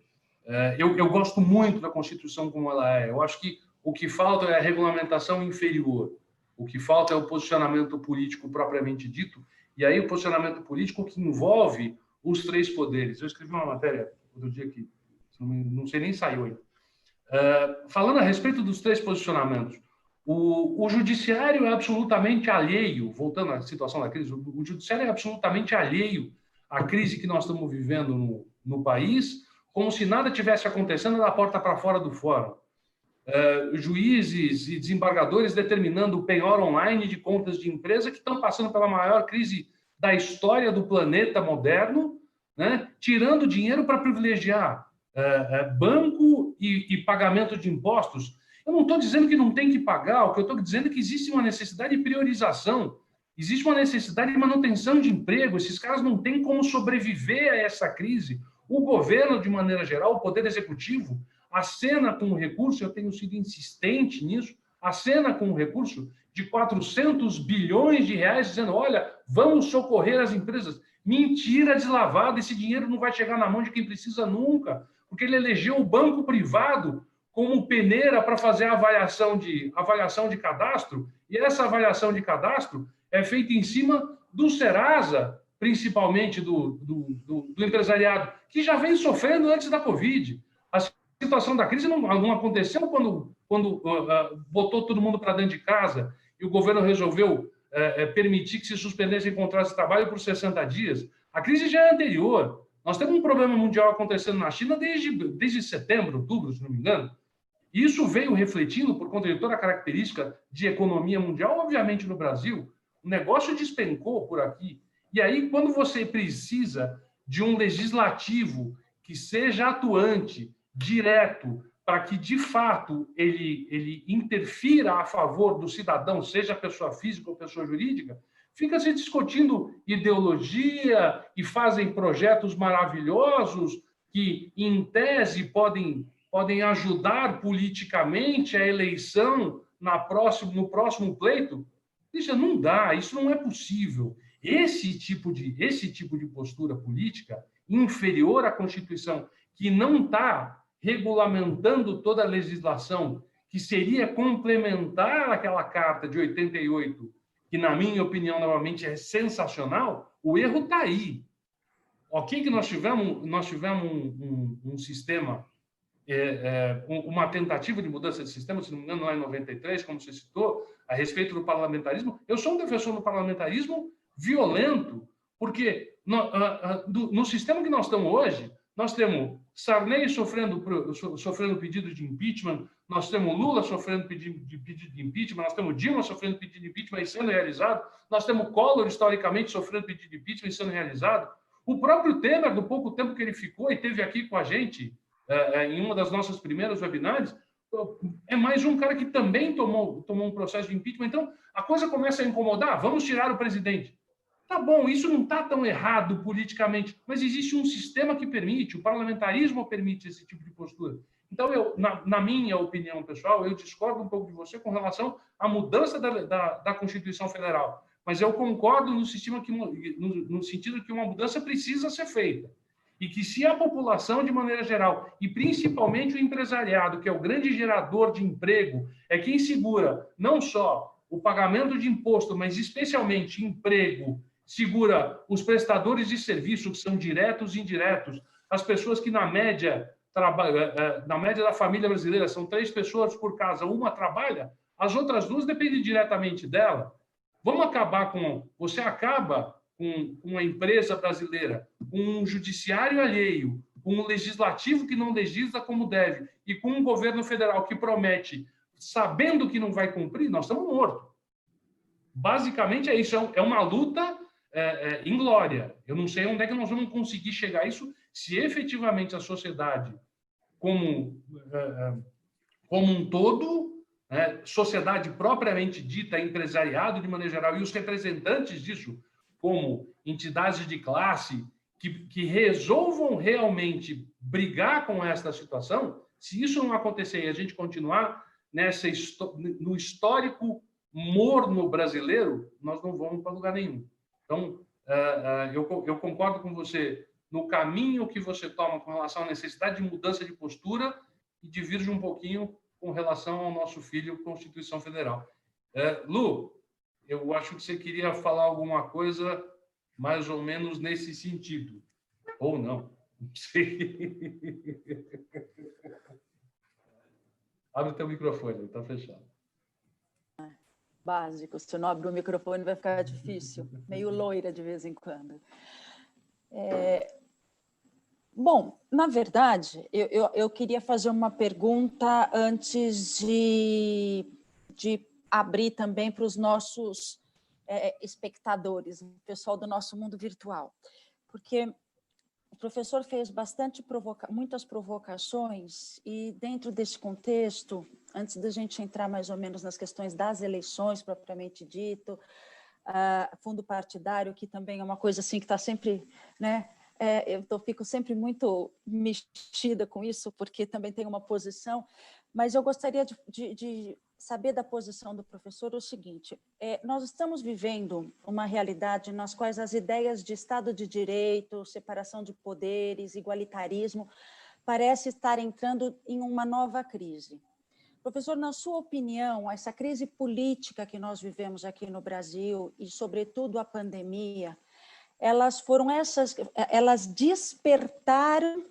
S2: Eu gosto muito da Constituição como ela é. Eu acho que o que falta é a regulamentação inferior. O que falta é o posicionamento político propriamente dito. E aí, o posicionamento político que envolve os três poderes. Eu escrevi uma matéria outro dia que não sei nem saiu ainda. Falando a respeito dos três posicionamentos, o judiciário é absolutamente alheio, voltando à situação da crise, o judiciário é absolutamente alheio à crise que nós estamos vivendo no país, como se nada tivesse acontecendo da porta para fora do fórum. Juízes e desembargadores determinando o penhor online de contas de empresa que estão passando pela maior crise da história do planeta moderno, né? Tirando dinheiro para privilegiar banco e pagamento de impostos. Eu não estou dizendo que não tem que pagar, o que eu estou dizendo é que existe uma necessidade de priorização, existe uma necessidade de manutenção de emprego, esses caras não têm como sobreviver a essa crise. O governo, de maneira geral, o Poder Executivo, acena com o recurso, eu tenho sido insistente nisso, acena com o recurso de 400 bilhões de reais, dizendo, olha, vamos socorrer as empresas. Mentira deslavada, esse dinheiro não vai chegar na mão de quem precisa nunca, porque ele elegeu o banco privado como peneira para fazer a avaliação de cadastro, e essa avaliação de cadastro é feita em cima do Serasa, principalmente do empresariado, que já vem sofrendo antes da Covid. A situação da crise não aconteceu quando botou todo mundo para dentro de casa e o governo resolveu permitir que se suspendessem contratos de trabalho por 60 dias. A crise já é anterior. Nós temos um problema mundial acontecendo na China desde setembro, outubro, se não me engano. E isso veio refletindo por conta de toda a característica de economia mundial, obviamente no Brasil. O negócio despencou por aqui. E aí, quando você precisa de um legislativo que seja atuante, direto, para que, de fato, ele interfira a favor do cidadão, seja pessoa física ou pessoa jurídica, fica se discutindo ideologia e fazem projetos maravilhosos que, em tese, podem ajudar politicamente a eleição no próximo pleito. Isso não dá, isso não é possível. esse tipo de postura política inferior à Constituição, que não está regulamentando toda a legislação, que seria complementar aquela Carta de 88, que, na minha opinião, novamente, é sensacional, o erro está aí. Ok que nós tivemos um sistema, uma tentativa de mudança de sistema, se não me engano, lá em 93, como você citou, a respeito do parlamentarismo. Eu sou um defensor do parlamentarismo violento, porque no sistema que nós estamos hoje, nós temos Sarney sofrendo pedido de impeachment, nós temos Lula sofrendo pedido de impeachment, nós temos Dilma sofrendo pedido de impeachment e sendo realizado, nós temos Collor, historicamente, sofrendo pedido de impeachment e sendo realizado. O próprio Temer, do pouco tempo que ele ficou e esteve aqui com a gente em uma das nossas primeiras webinars, é mais um cara que também tomou um processo de impeachment. Então, a coisa começa a incomodar. Vamos tirar o presidente. Tá bom, isso não está tão errado politicamente, mas existe um sistema que permite, o parlamentarismo permite esse tipo de postura. Então, na minha opinião pessoal, eu discordo um pouco de você com relação à mudança da Constituição Federal. Mas eu concordo no sentido que uma mudança precisa ser feita. E que se a população, de maneira geral, e principalmente o empresariado, que é o grande gerador de emprego, é quem segura não só o pagamento de imposto, mas especialmente emprego, segura os prestadores de serviço, que são diretos e indiretos, as pessoas que, na média da família brasileira, são 3 pessoas por casa, uma trabalha, as outras 2 dependem diretamente dela. Vamos acabar com... Você acaba com uma empresa brasileira, com um judiciário alheio, com um legislativo que não legisla como deve, e com um governo federal que promete, sabendo que não vai cumprir, nós estamos mortos. Basicamente é isso, é uma luta inglória. Eu não sei onde é que nós vamos conseguir chegar a isso se efetivamente a sociedade, como um todo, sociedade propriamente dita, empresariado de maneira geral, e os representantes disso, como entidades de classe, que resolvam realmente brigar com esta situação. Se isso não acontecer e a gente continuar no histórico morno brasileiro, nós não vamos para lugar nenhum. Então, eu concordo com você no caminho que você toma com relação à necessidade de mudança de postura e divirjo um pouquinho com relação ao nosso filho, Constituição Federal. Lu, eu acho que você queria falar alguma coisa mais ou menos nesse sentido. Ou não. Não sei. Abre o teu microfone, está fechado.
S1: Básico, se não abrir o microfone vai ficar difícil. Meio loira de vez em quando. Bom, na verdade, eu queria fazer uma pergunta antes de abrir também para os nossos espectadores, o pessoal do nosso mundo virtual, porque o professor fez muitas provocações e dentro desse contexto, antes da gente entrar mais ou menos nas questões das eleições propriamente dito, fundo partidário, que também é uma coisa assim que está sempre, né? Eu fico sempre muito mexida com isso, porque também tenho uma posição, mas eu gostaria de saber da posição do professor o seguinte: nós estamos vivendo uma realidade nas quais as ideias de Estado de Direito, separação de poderes, igualitarismo, parece estar entrando em uma nova crise. Professor, na sua opinião, essa crise política que nós vivemos aqui no Brasil e, sobretudo, a pandemia, elas despertaram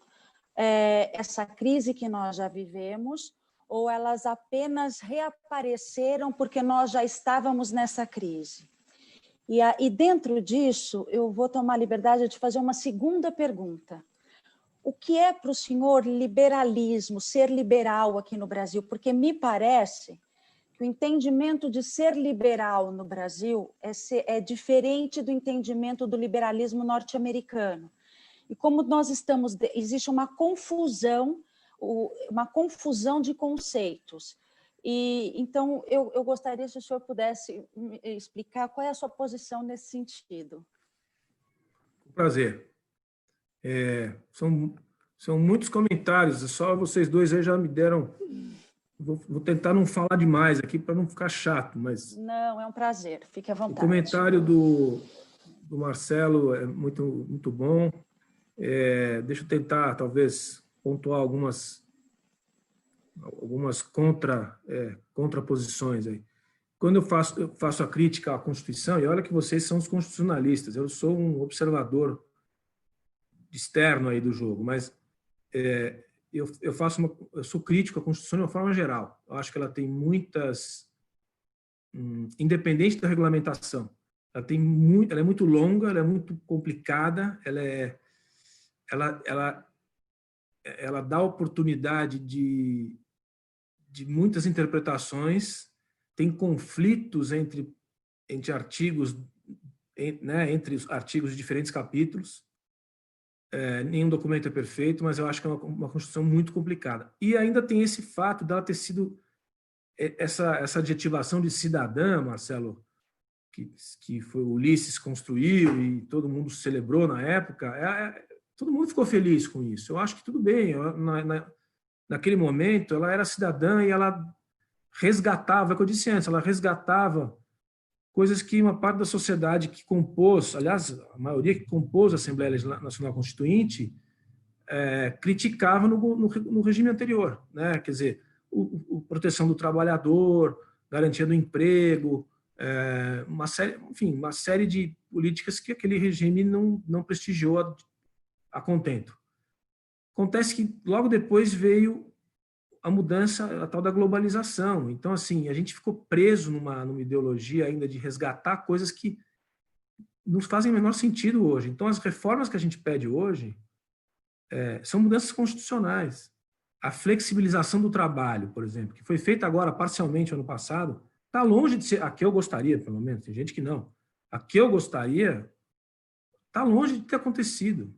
S1: essa crise que nós já vivemos, ou elas apenas reapareceram porque nós já estávamos nessa crise? E dentro disso, eu vou tomar a liberdade de fazer uma segunda pergunta. O que é para o senhor liberalismo, ser liberal aqui no Brasil? Porque me parece que o entendimento de ser liberal no Brasil é diferente do entendimento do liberalismo norte-americano. E como nós existe uma confusão de conceitos. E então eu gostaria se o senhor pudesse me explicar qual é a sua posição nesse sentido.
S3: Prazer. São muitos comentários, só vocês dois aí já me deram. Vou tentar não falar demais aqui para não ficar chato, mas...
S1: Não, é um prazer, fique à vontade.
S3: O comentário do do Marcelo é muito, muito bom. Deixa eu tentar, talvez, pontuar algumas contraposições aí. Quando eu faço a crítica à Constituição, e olha que vocês são os constitucionalistas, eu sou um observador externo aí do jogo, mas eu sou crítico à Constituição de uma forma geral. Eu acho que ela tem muitas, independente da regulamentação, ela é muito longa, ela é muito complicada, ela dá oportunidade de muitas interpretações, tem conflitos entre artigos, né, entre os artigos de diferentes capítulos. Nenhum documento é perfeito, mas eu acho que é uma Constituição muito complicada. E ainda tem esse fato dela ter sido essa adjetivação de cidadã, Marcelo, que foi o Ulisses construiu e todo mundo celebrou na época. Todo mundo ficou feliz com isso. Eu acho que tudo bem. Naquele momento, ela era cidadã e ela resgatava, é o que eu disse antes, ela resgatava coisas que uma parte da sociedade que compôs, aliás, a maioria que compôs a Assembleia Nacional Constituinte, criticava no regime anterior, né? Quer dizer, proteção do trabalhador, garantia do emprego, uma série de políticas que aquele regime não prestigiou a contento. Acontece que logo depois veio a mudança, a tal da globalização. Então, assim, a gente ficou preso numa ideologia ainda de resgatar coisas que não fazem o menor sentido hoje. Então, as reformas que a gente pede hoje são mudanças constitucionais. A flexibilização do trabalho, por exemplo, que foi feita agora parcialmente ano passado, está longe de ser a que eu gostaria, pelo menos. Tem gente que não. A que eu gostaria está longe de ter acontecido.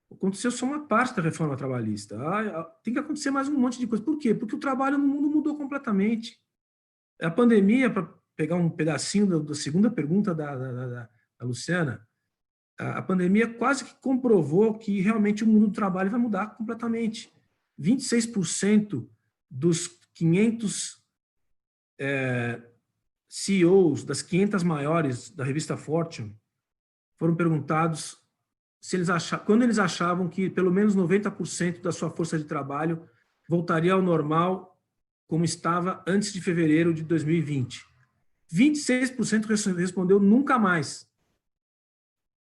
S3: Aconteceu só uma parte da reforma trabalhista. Tem que acontecer mais um monte de coisa. Por quê? Porque o trabalho no mundo mudou completamente. A pandemia, para pegar um pedacinho da segunda pergunta da Luciana, a pandemia quase que comprovou que realmente o mundo do trabalho vai mudar completamente. 26% dos 500 CEOs das 500 maiores da revista Fortune foram perguntados quando eles achavam que pelo menos 90% da sua força de trabalho voltaria ao normal como estava antes de fevereiro de 2020. 26% respondeu nunca mais.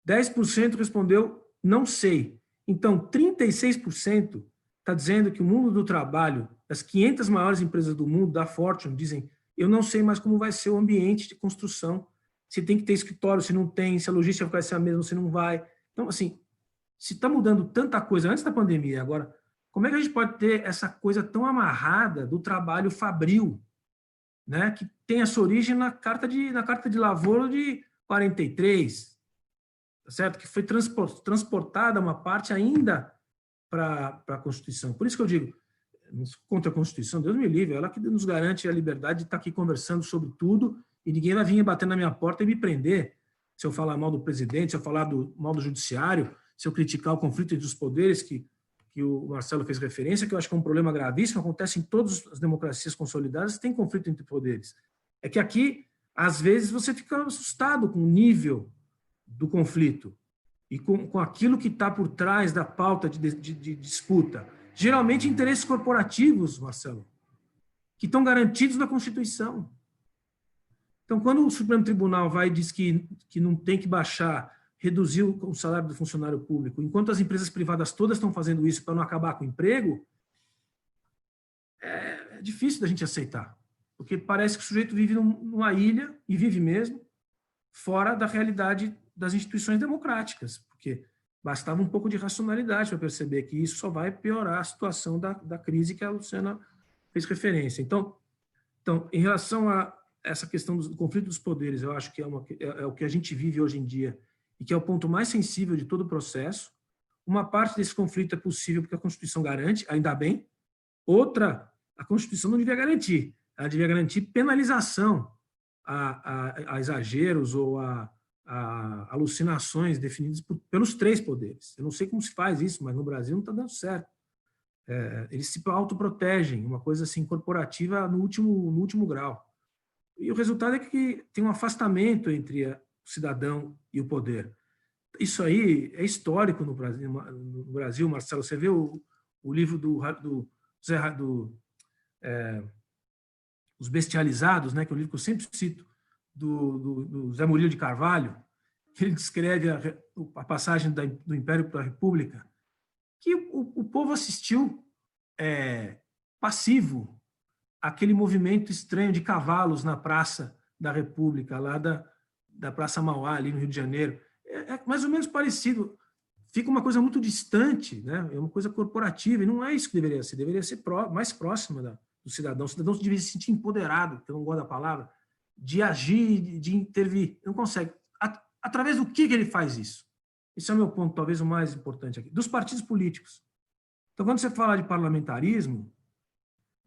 S3: 10% respondeu não sei. Então, 36% está dizendo que o mundo do trabalho, as 500 maiores empresas do mundo, da Fortune, dizem eu não sei mais como vai ser o ambiente de construção, se tem que ter escritório, se não tem, se a logística vai ser a mesma, se não vai. Então, assim, se está mudando tanta coisa antes da pandemia, agora, como é que a gente pode ter essa coisa tão amarrada do trabalho fabril, né, que tem a sua origem na Carta de Lavoro de 43, tá certo? Que foi transportada uma parte ainda para a Constituição. Por isso que eu digo, contra a Constituição, Deus me livre, ela que nos garante a liberdade de estar aqui conversando sobre tudo e ninguém vai vir bater na minha porta e me prender se eu falar mal do presidente, se eu falar mal do judiciário, se eu criticar o conflito entre os poderes que o Marcelo fez referência, que eu acho que é um problema gravíssimo, acontece em todas as democracias consolidadas, tem conflito entre poderes. É que aqui, às vezes, você fica assustado com o nível do conflito e com aquilo que está por trás da pauta de disputa. Geralmente, interesses corporativos, Marcelo, que estão garantidos na Constituição. Então, quando o Supremo Tribunal vai e diz que não tem que reduzir o salário do funcionário público, enquanto as empresas privadas todas estão fazendo isso para não acabar com o emprego, é difícil da gente aceitar. Porque parece que o sujeito vive numa ilha, e vive mesmo, fora da realidade das instituições democráticas. Porque bastava um pouco de racionalidade para perceber que isso só vai piorar a situação da crise que a Luciana fez referência. Então, em relação a essa questão do conflito dos poderes, eu acho que é o que a gente vive hoje em dia e que é o ponto mais sensível de todo o processo. Uma parte desse conflito é possível porque a Constituição garante, ainda bem. Outra, a Constituição não devia garantir. Ela devia garantir penalização a exageros ou a alucinações definidas pelos três poderes. Eu não sei como se faz isso, mas no Brasil não está dando certo. Eles se autoprotegem, uma coisa assim corporativa no último grau. E o resultado é que tem um afastamento entre o cidadão e o poder. Isso aí é histórico no Brasil, Marcelo. Você vê o livro Os Bestializados, né, que é um livro que eu sempre cito, do Zé Murilo de Carvalho, que ele descreve a passagem do Império para a República, que o povo assistiu passivo àquele movimento estranho de cavalos na Praça da República, lá da Praça Mauá, ali no Rio de Janeiro. É mais ou menos parecido. Fica uma coisa muito distante, né? É uma coisa corporativa, e não é isso que deveria ser mais próxima do cidadão. O cidadão deveria se sentir empoderado, que eu não gosto da palavra, de agir, de intervir. Não consegue. Através do que ele faz isso? Esse é o meu ponto, talvez o mais importante aqui. Dos partidos políticos. Então, quando você fala de parlamentarismo,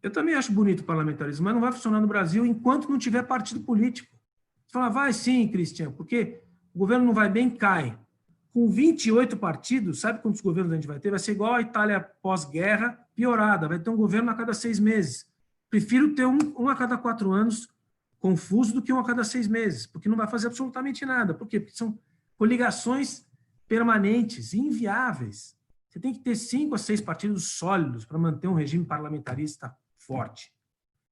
S3: eu também acho bonito o parlamentarismo, mas não vai funcionar no Brasil enquanto não tiver partido político. Você fala, vai sim, Cristian, porque o governo não vai bem, cai. Com 28 partidos, sabe quantos governos a gente vai ter? Vai ser igual a Itália pós-guerra, piorada. Vai ter um governo a cada 6 meses. Prefiro ter um a cada 4 anos confuso do que um a cada 6 meses, porque não vai fazer absolutamente nada. Por quê? Porque são coligações permanentes, inviáveis. Você tem que ter 5 a 6 partidos sólidos para manter um regime parlamentarista forte.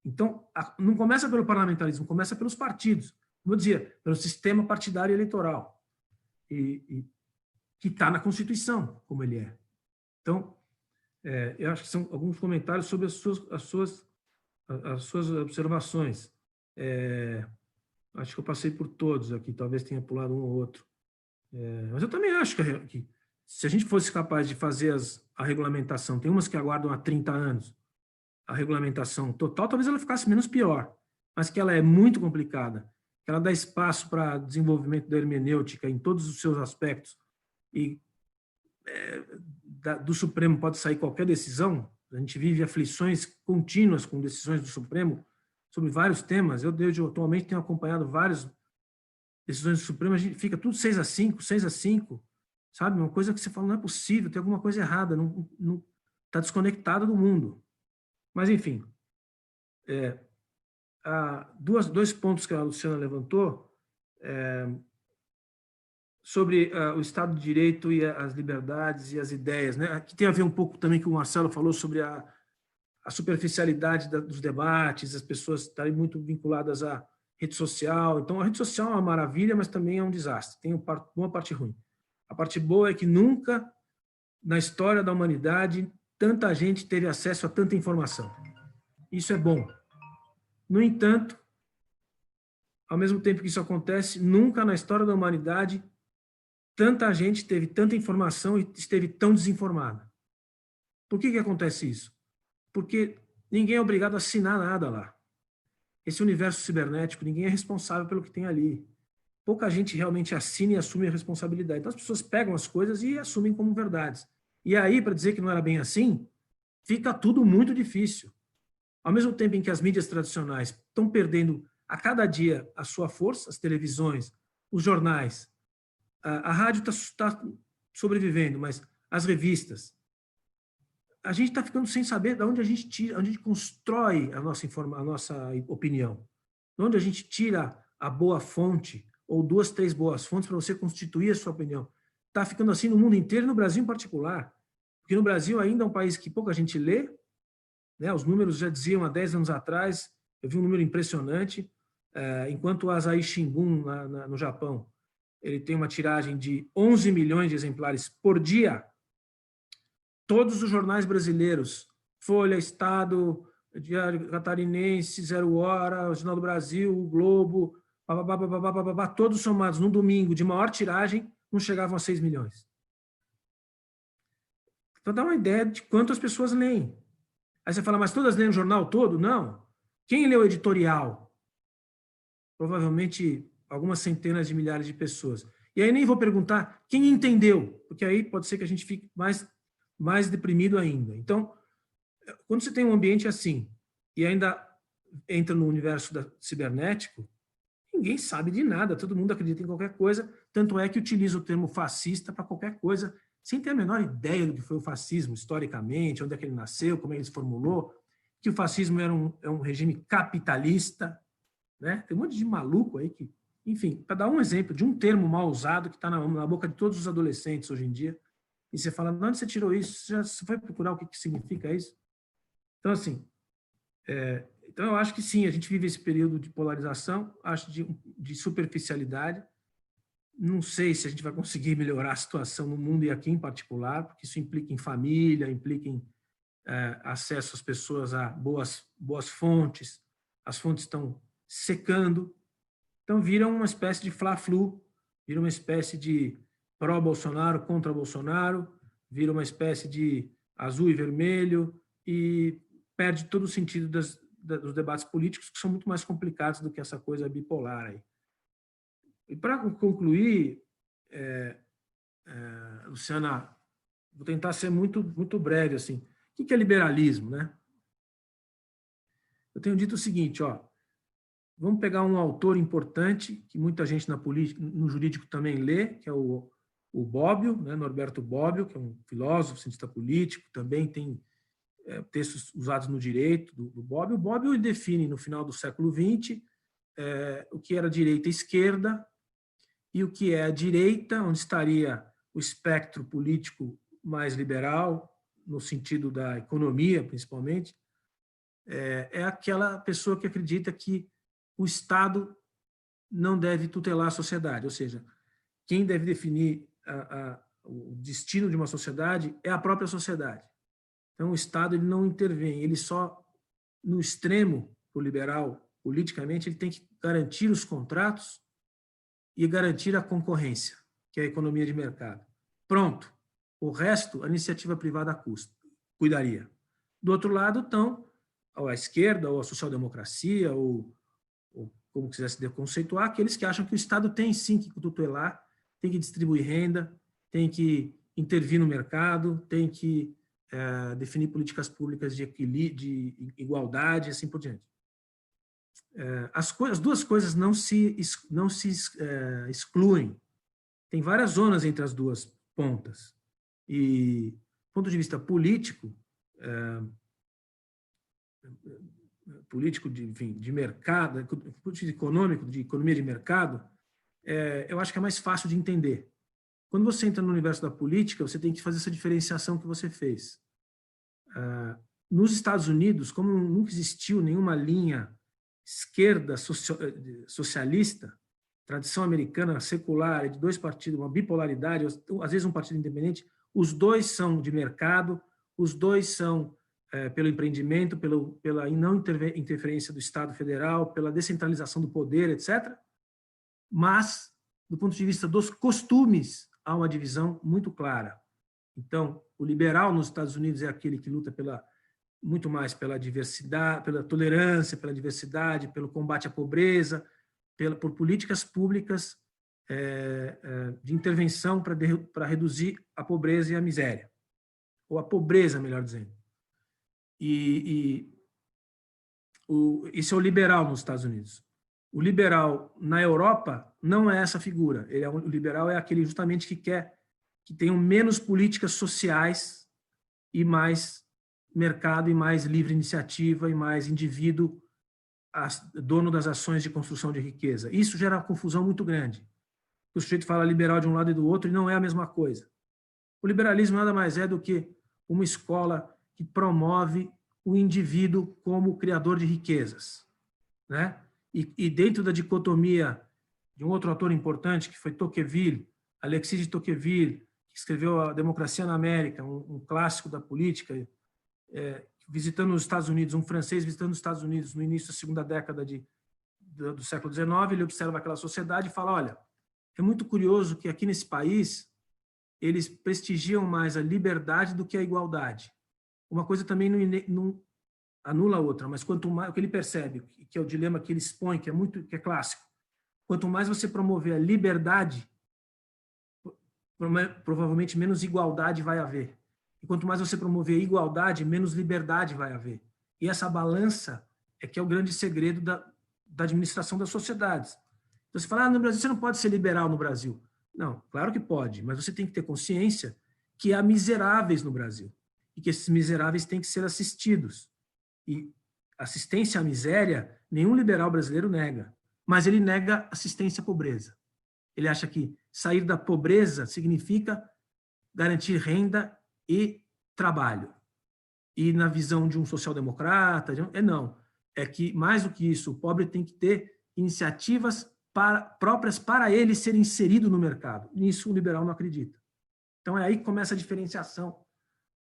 S3: Então, não começa pelo parlamentarismo, começa pelos partidos. Como eu dizia, pelo sistema partidário eleitoral. Que está na Constituição, como ele é. Então, eu acho que são alguns comentários sobre as suas observações. Acho que eu passei por todos aqui, talvez tenha pulado um ou outro. Mas eu também acho que se a gente fosse capaz de fazer a regulamentação, tem umas que aguardam há 30 anos, a regulamentação total, talvez ela ficasse menos pior, mas que ela é muito complicada, que ela dá espaço para desenvolvimento da hermenêutica em todos os seus aspectos, e do Supremo pode sair qualquer decisão. A gente vive aflições contínuas com decisões do Supremo sobre vários temas. Eu atualmente tenho acompanhado várias decisões do Supremo, a gente fica tudo 6-5, sabe? Uma coisa que você fala, não é possível, tem alguma coisa errada, não está desconectado do mundo. Mas, enfim, dois pontos que a Luciana levantou, sobre o Estado de Direito e as liberdades e as ideias, né? Que tem a ver um pouco também com o Marcelo falou sobre a superficialidade dos debates, as pessoas estarem muito vinculadas à rede social. Então, a rede social é uma maravilha, mas também é um desastre. Tem uma parte ruim. A parte boa é que nunca, na história da humanidade, tanta gente teve acesso a tanta informação. Isso é bom. No entanto, ao mesmo tempo que isso acontece, nunca na história da humanidade tanta gente teve tanta informação e esteve tão desinformada. Por que acontece isso? Porque ninguém é obrigado a assinar nada lá. Esse universo cibernético, ninguém é responsável pelo que tem ali. Pouca gente realmente assina e assume a responsabilidade. Então, as pessoas pegam as coisas e assumem como verdades. E aí, para dizer que não era bem assim, fica tudo muito difícil. Ao mesmo tempo em que as mídias tradicionais estão perdendo a cada dia a sua força, as televisões, os jornais, a rádio está sobrevivendo, mas as revistas, a gente está ficando sem saber de onde a gente tira, onde a gente constrói a nossa opinião, de onde a gente tira a boa fonte, ou 2, 3 boas fontes para você constituir a sua opinião. Está ficando assim no mundo inteiro e no Brasil em particular, porque no Brasil ainda é um país que pouca gente lê, né? Os números já diziam há 10 anos atrás, eu vi um número impressionante, enquanto o Asahi Shimbun, no Japão, ele tem uma tiragem de 11 milhões de exemplares por dia. Todos os jornais brasileiros, Folha, Estado, Diário Catarinense, Zero Hora, o Jornal do Brasil, o Globo, todos somados no domingo de maior tiragem, não chegavam a 6 milhões. Então dá uma ideia de quantas pessoas leem. Aí você fala, mas todas leem o jornal todo? Não. Quem lê o editorial? Provavelmente algumas centenas de milhares de pessoas. E aí nem vou perguntar quem entendeu, porque aí pode ser que a gente fique mais deprimido ainda. Então, quando você tem um ambiente assim, e ainda entra no universo cibernético, ninguém sabe de nada, todo mundo acredita em qualquer coisa, tanto é que utiliza o termo fascista para qualquer coisa, sem ter a menor ideia do que foi o fascismo, historicamente, onde é que ele nasceu, como ele se formulou, que o fascismo é um regime capitalista, né? Tem um monte de maluco aí que Enfim, para dar um exemplo de um termo mal usado que está na boca de todos os adolescentes hoje em dia, e você fala, de onde você tirou isso? Você foi procurar o que significa isso? Então, assim, então eu acho que sim, a gente vive esse período de polarização, acho de superficialidade. Não sei se a gente vai conseguir melhorar a situação no mundo e aqui em particular, porque isso implica em família, implica em acesso às pessoas a boas fontes, as fontes estão secando, então vira uma espécie de fla-flu, vira uma espécie de pró-Bolsonaro contra Bolsonaro, vira uma espécie de azul e vermelho e perde todo o sentido dos debates políticos, que são muito mais complicados do que essa coisa bipolar aí. E para concluir, Luciana, vou tentar ser muito breve assim. O que é liberalismo, né? Eu tenho dito o seguinte, vamos pegar um autor importante que muita gente na política, no jurídico também lê, que é o Bobbio, né? Norberto Bobbio, que é um filósofo, cientista político, também tem textos usados no direito do Bobbio. O Bobbio define no final do século XX o que era direita e esquerda e o que é a direita, onde estaria o espectro político mais liberal, no sentido da economia, principalmente, é aquela pessoa que acredita que o Estado não deve tutelar a sociedade, ou seja, quem deve definir o destino de uma sociedade é a própria sociedade. Então, o Estado ele não intervém, ele só, no extremo, o liberal, politicamente, ele tem que garantir os contratos e garantir a concorrência, que é a economia de mercado. Pronto. O resto, a iniciativa privada cuidaria. Do outro lado, estão a esquerda, ou a social-democracia, ou como quisesse conceituar, aqueles que acham que o Estado tem sim que tutelar, tem que distribuir renda, tem que intervir no mercado, tem que definir políticas públicas de igualdade, assim por diante. As duas coisas não se excluem. Tem várias zonas entre as duas pontas. E, do ponto de vista político, de mercado, do ponto de vista econômico, de economia de mercado, eu acho que é mais fácil de entender. Quando você entra no universo da política, você tem que fazer essa diferenciação que você fez. Nos Estados Unidos, como nunca existiu nenhuma linha esquerda socialista, tradição americana secular, de dois partidos, uma bipolaridade, às vezes um partido independente, os dois são de mercado, os dois são pelo empreendimento, pela não interferência do Estado federal, pela descentralização do poder, etc. Mas, do ponto de vista dos costumes, há uma divisão muito clara. Então, o liberal nos Estados Unidos é aquele que luta muito mais pela diversidade, pela tolerância, pela diversidade, pelo combate à pobreza, por políticas públicas de intervenção para reduzir a pobreza e a miséria. Ou a pobreza, melhor dizendo. Esse é o liberal nos Estados Unidos. O liberal na Europa não é essa figura. O liberal é aquele justamente que tenham menos políticas sociais e mais mercado e mais livre iniciativa e mais indivíduo dono das ações de construção de riqueza. Isso gera uma confusão muito grande. O sujeito fala liberal de um lado e do outro e não é a mesma coisa. O liberalismo nada mais é do que uma escola que promove o indivíduo como criador de riquezas, né? E dentro da dicotomia de um outro autor importante, que foi Tocqueville, Alexis de Tocqueville, que escreveu A Democracia na América, um clássico da política, visitando os Estados Unidos, um francês visitando os Estados Unidos no início da segunda década do século XIX, ele observa aquela sociedade e fala, olha, é muito curioso que aqui nesse país eles prestigiam mais a liberdade do que a igualdade. Uma coisa também não anula a outra, mas quanto mais, o que ele percebe, que é o dilema que ele expõe, que é clássico, quanto mais você promover a liberdade, provavelmente menos igualdade vai haver. E quanto mais você promover a igualdade, menos liberdade vai haver. E essa balança é que é o grande segredo da administração das sociedades. Então, você fala, no Brasil você não pode ser liberal no Brasil. Não, claro que pode, mas você tem que ter consciência que há miseráveis no Brasil e que esses miseráveis têm que ser assistidos. E assistência à miséria, nenhum liberal brasileiro nega. mas ele nega assistência à pobreza. Ele acha que sair da pobreza significa garantir renda e trabalho. E na visão de um social-democrata, não. É que, mais do que isso, o pobre tem que ter iniciativas próprias para ele ser inserido no mercado. Nisso o liberal não acredita. Então é aí que começa a diferenciação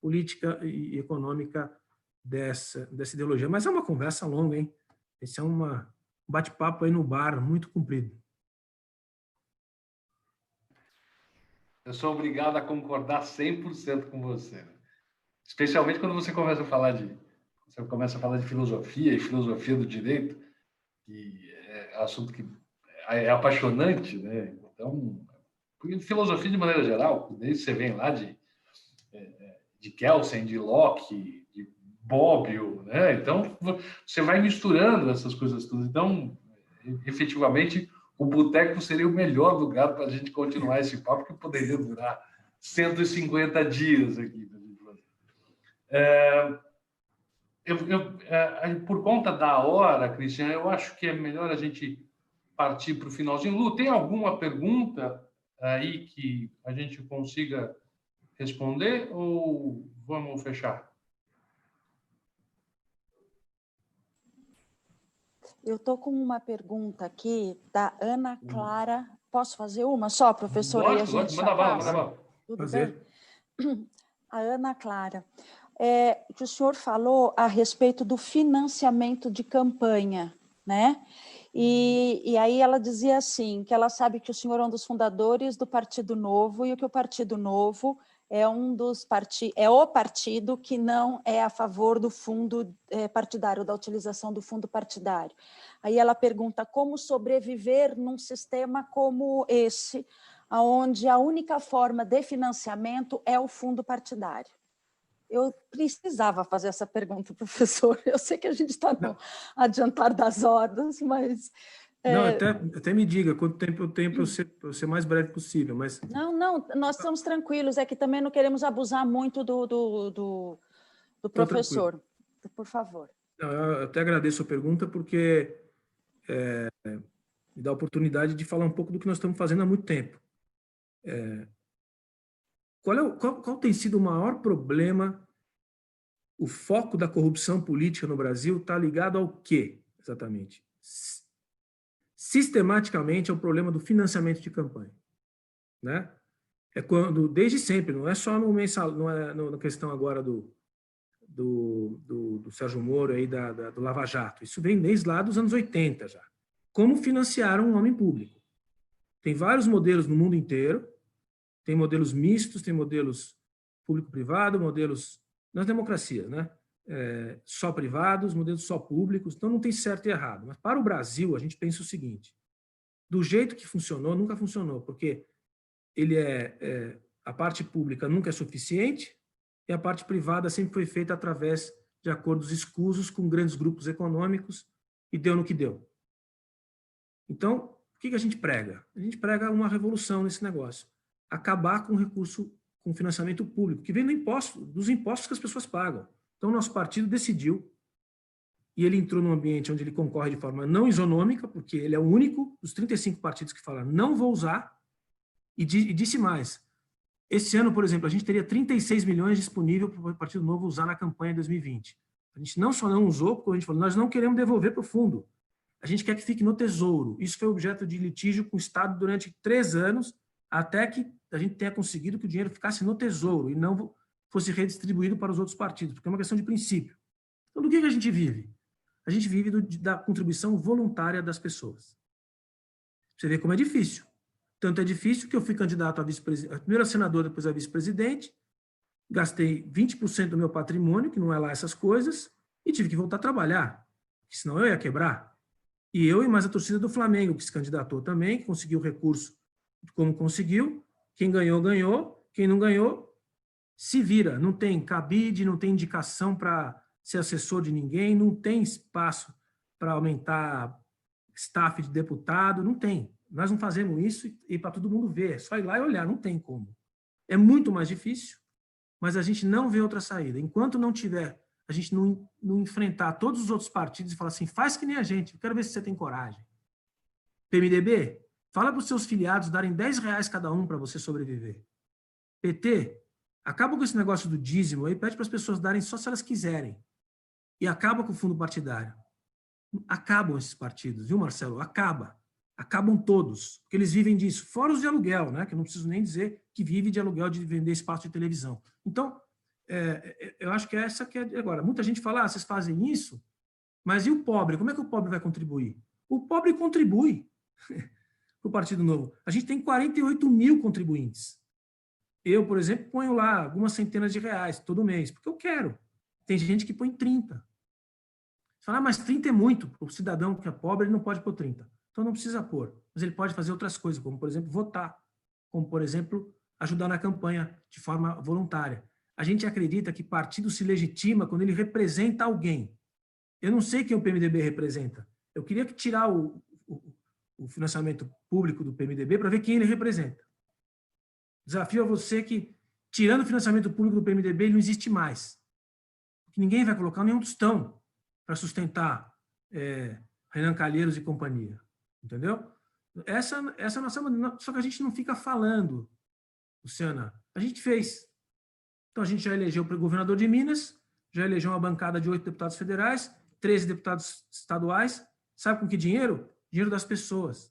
S3: política e econômica dessa ideologia. Mas é uma conversa longa, hein? Esse é um bate-papo aí no bar, muito comprido.
S2: Eu sou obrigado a concordar 100% com você. Especialmente quando você começa a falar de filosofia e filosofia do direito, que é assunto que é apaixonante, né? Então, porque filosofia de maneira geral, desde você vem lá de Kelsen, de Locke, de Bobbio, né? Então, você vai misturando essas coisas todas. Então, efetivamente, o boteco seria o melhor lugar para a gente continuar esse papo, que poderia durar 150 dias aqui. Por conta da hora, Cristian, eu acho que é melhor a gente partir para o finalzinho. Lu, tem alguma pergunta aí que a gente consiga responder ou vamos fechar?
S1: Eu estou com uma pergunta aqui da Ana Clara. Posso fazer uma só, professora?
S2: Lógico, manda bala.
S1: Tudo bem? A Ana Clara. Que o senhor falou a respeito do financiamento de campanha, né? E aí ela dizia assim, que ela sabe que o senhor é um dos fundadores do Partido Novo e que o Partido Novo é o partido que não é a favor do fundo partidário, da utilização do fundo partidário. Aí ela pergunta como sobreviver num sistema como esse, onde a única forma de financiamento é o fundo partidário. Eu precisava fazer essa pergunta, professor. Eu sei que a gente está no adiantar das horas, mas...
S3: Não, até me diga quanto tempo eu tenho para eu ser o mais breve possível, mas...
S1: Não, nós estamos tranquilos, é que também não queremos abusar muito do professor. Por favor.
S3: Não, eu até agradeço a pergunta, porque me dá a oportunidade de falar um pouco do que nós estamos fazendo há muito tempo. Qual tem sido o maior problema? O foco da corrupção política no Brasil está ligado ao quê, exatamente? Sistematicamente é o problema do financiamento de campanha, né? É quando, desde sempre, não é só no mensal, não é na questão agora do Sérgio Moro aí do Lava Jato. Isso vem desde lá dos anos 80 já. Como financiar um homem público? Tem vários modelos no mundo inteiro. Tem modelos mistos, tem modelos público-privado, modelos nas democracias, né? Só privados, modelos só públicos, então não tem certo e errado. Mas para o Brasil, a gente pensa o seguinte: do jeito que funcionou, nunca funcionou, porque a parte pública nunca é suficiente e a parte privada sempre foi feita através de acordos escusos com grandes grupos econômicos e deu no que deu. Então, o que a gente prega? A gente prega uma revolução nesse negócio. Acabar com o recurso, com o financiamento público, que vem dos impostos que as pessoas pagam. Então, o nosso partido decidiu, e ele entrou num ambiente onde ele concorre de forma não isonômica, porque ele é o único dos 35 partidos que fala não vou usar, e disse mais. Esse ano, por exemplo, a gente teria 36 milhões disponível para o Partido Novo usar na campanha de 2020. A gente não só não usou, porque a gente falou, nós não queremos devolver para o fundo. A gente quer que fique no Tesouro. Isso foi objeto de litígio com o Estado durante 3 anos, até que a gente tenha conseguido que o dinheiro ficasse no Tesouro e não fosse redistribuído para os outros partidos, porque é uma questão de princípio. Então, do que a gente vive? A gente vive da contribuição voluntária das pessoas. Você vê como é difícil. Tanto é difícil que eu fui candidato a vice-presidente, primeiro a senador, depois a vice-presidente, gastei 20% do meu patrimônio, que não é lá essas coisas, e tive que voltar a trabalhar, porque senão eu ia quebrar. E eu e mais a torcida do Flamengo, que se candidatou também, que conseguiu recurso como conseguiu. Quem ganhou, ganhou. Quem não ganhou, se vira. Não tem cabide, não tem indicação para ser assessor de ninguém, não tem espaço para aumentar staff de deputado, não tem. Nós não fazemos isso e para todo mundo ver. É só ir lá e olhar, não tem como. É muito mais difícil, mas a gente não vê outra saída. Enquanto não tiver, a gente não enfrentar todos os outros partidos e falar assim, faz que nem a gente, eu quero ver se você tem coragem. PMDB, fala para os seus filiados darem R$10 cada um para você sobreviver. PT, acaba com esse negócio do dízimo aí, pede para as pessoas darem só se elas quiserem. E acaba com o fundo partidário. Acabam esses partidos, viu, Marcelo? Acabam todos, porque eles vivem disso. Fora os de aluguel, né? Que eu não preciso nem dizer que vive de aluguel, de vender espaço de televisão. Então, eu acho que essa que é... Agora, muita gente fala, vocês fazem isso, mas e o pobre? Como é que o pobre vai contribuir? O pobre contribui para o Partido Novo. A gente tem 48 mil contribuintes. Eu, por exemplo, ponho lá algumas centenas de reais todo mês, porque eu quero. Tem gente que põe 30. Você fala, mas 30 é muito. O cidadão que é pobre, ele não pode pôr 30. Então não precisa pôr. Mas ele pode fazer outras coisas, como, por exemplo, votar. Como, por exemplo, ajudar na campanha de forma voluntária. A gente acredita que partido se legitima quando ele representa alguém. Eu não sei quem o PMDB representa. Eu queria tirar o financiamento público do PMDB para ver quem ele representa. Desafio a você que, tirando o financiamento público do PMDB, ele não existe mais. Porque ninguém vai colocar nenhum tostão para sustentar Renan Calheiros e companhia. Entendeu? Essa é a nossa maneira. Só que a gente não fica falando, Luciana. A gente fez. Então, a gente já elegeu o governador de Minas, já elegeu uma bancada de 8 deputados federais, 13 deputados estaduais. Sabe com que dinheiro? Dinheiro das pessoas.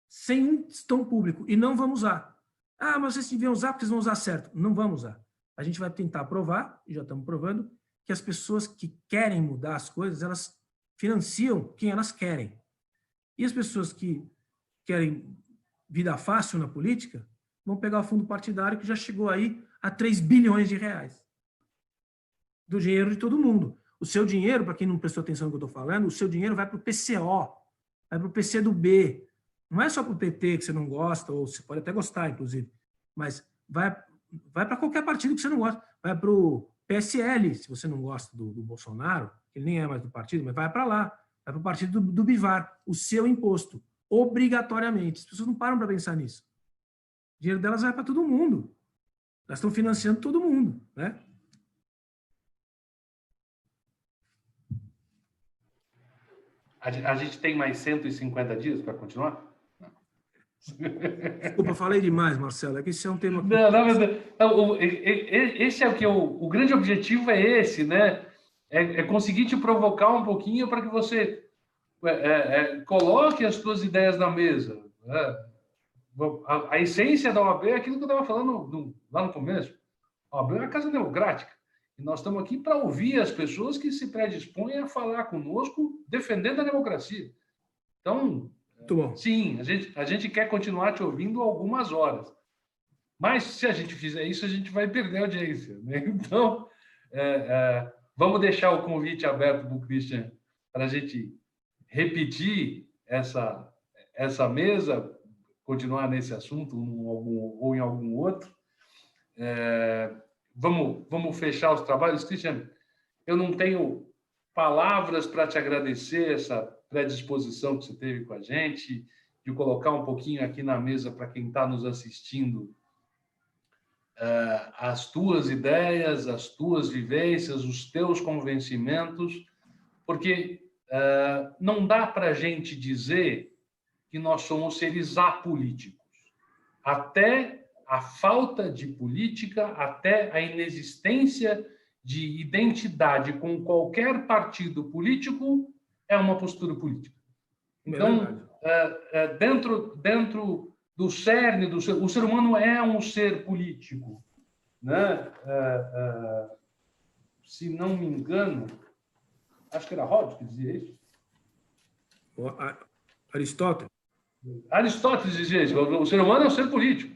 S3: Sem um tostão público. E não vamos usar. Ah, mas vocês deviam usar porque vocês vão usar certo. Não vamos usar. A gente vai tentar provar, e já estamos provando, que as pessoas que querem mudar as coisas, elas financiam quem elas querem. E as pessoas que querem vida fácil na política vão pegar o fundo partidário que já chegou aí a 3 bilhões de reais. Do dinheiro de todo mundo. O seu dinheiro, para quem não prestou atenção no que eu estou falando, o seu dinheiro vai para o PCO, vai para o PCdoB. Não é só para o PT que você não gosta, ou você pode até gostar, inclusive, mas vai para qualquer partido que você não gosta. Vai para o PSL, se você não gosta do Bolsonaro, ele nem é mais do partido, mas vai para lá. Vai para o partido do Bivar, o seu imposto, obrigatoriamente. As pessoas não param para pensar nisso. O dinheiro delas vai para todo mundo. Elas estão financiando todo mundo, né?
S2: A gente tem mais 150 dias para continuar?
S3: Desculpa, falei demais, Marcelo. É que esse é um tema...
S2: Esse é o que o grande objetivo é esse, né? É conseguir te provocar um pouquinho para que você coloque as suas ideias na mesa. A essência da OAB é aquilo que eu estava falando lá no começo. A OAB é uma casa democrática. E nós estamos aqui para ouvir as pessoas que se predispõem a falar conosco defendendo a democracia. Então, sim, a gente quer continuar te ouvindo algumas horas. Mas, se a gente fizer isso, a gente vai perder a audiência, né? Então, vamos deixar o convite aberto para o Christian para a gente repetir essa mesa, continuar nesse assunto ou em algum outro. Vamos fechar os trabalhos. Christian, eu não tenho palavras para te agradecer essa predisposição que você teve com a gente, de colocar um pouquinho aqui na mesa para quem está nos assistindo as tuas ideias, as tuas vivências, os teus convencimentos, porque não dá para a gente dizer que nós somos seres apolíticos. Até a falta de política, até a inexistência de identidade com qualquer partido político é uma postura política. Então, dentro do cerne do ser, o ser humano é um ser político, né? Se não me engano, acho que era Hobbes que dizia isso. Aristóteles dizia isso. O ser humano é um ser político.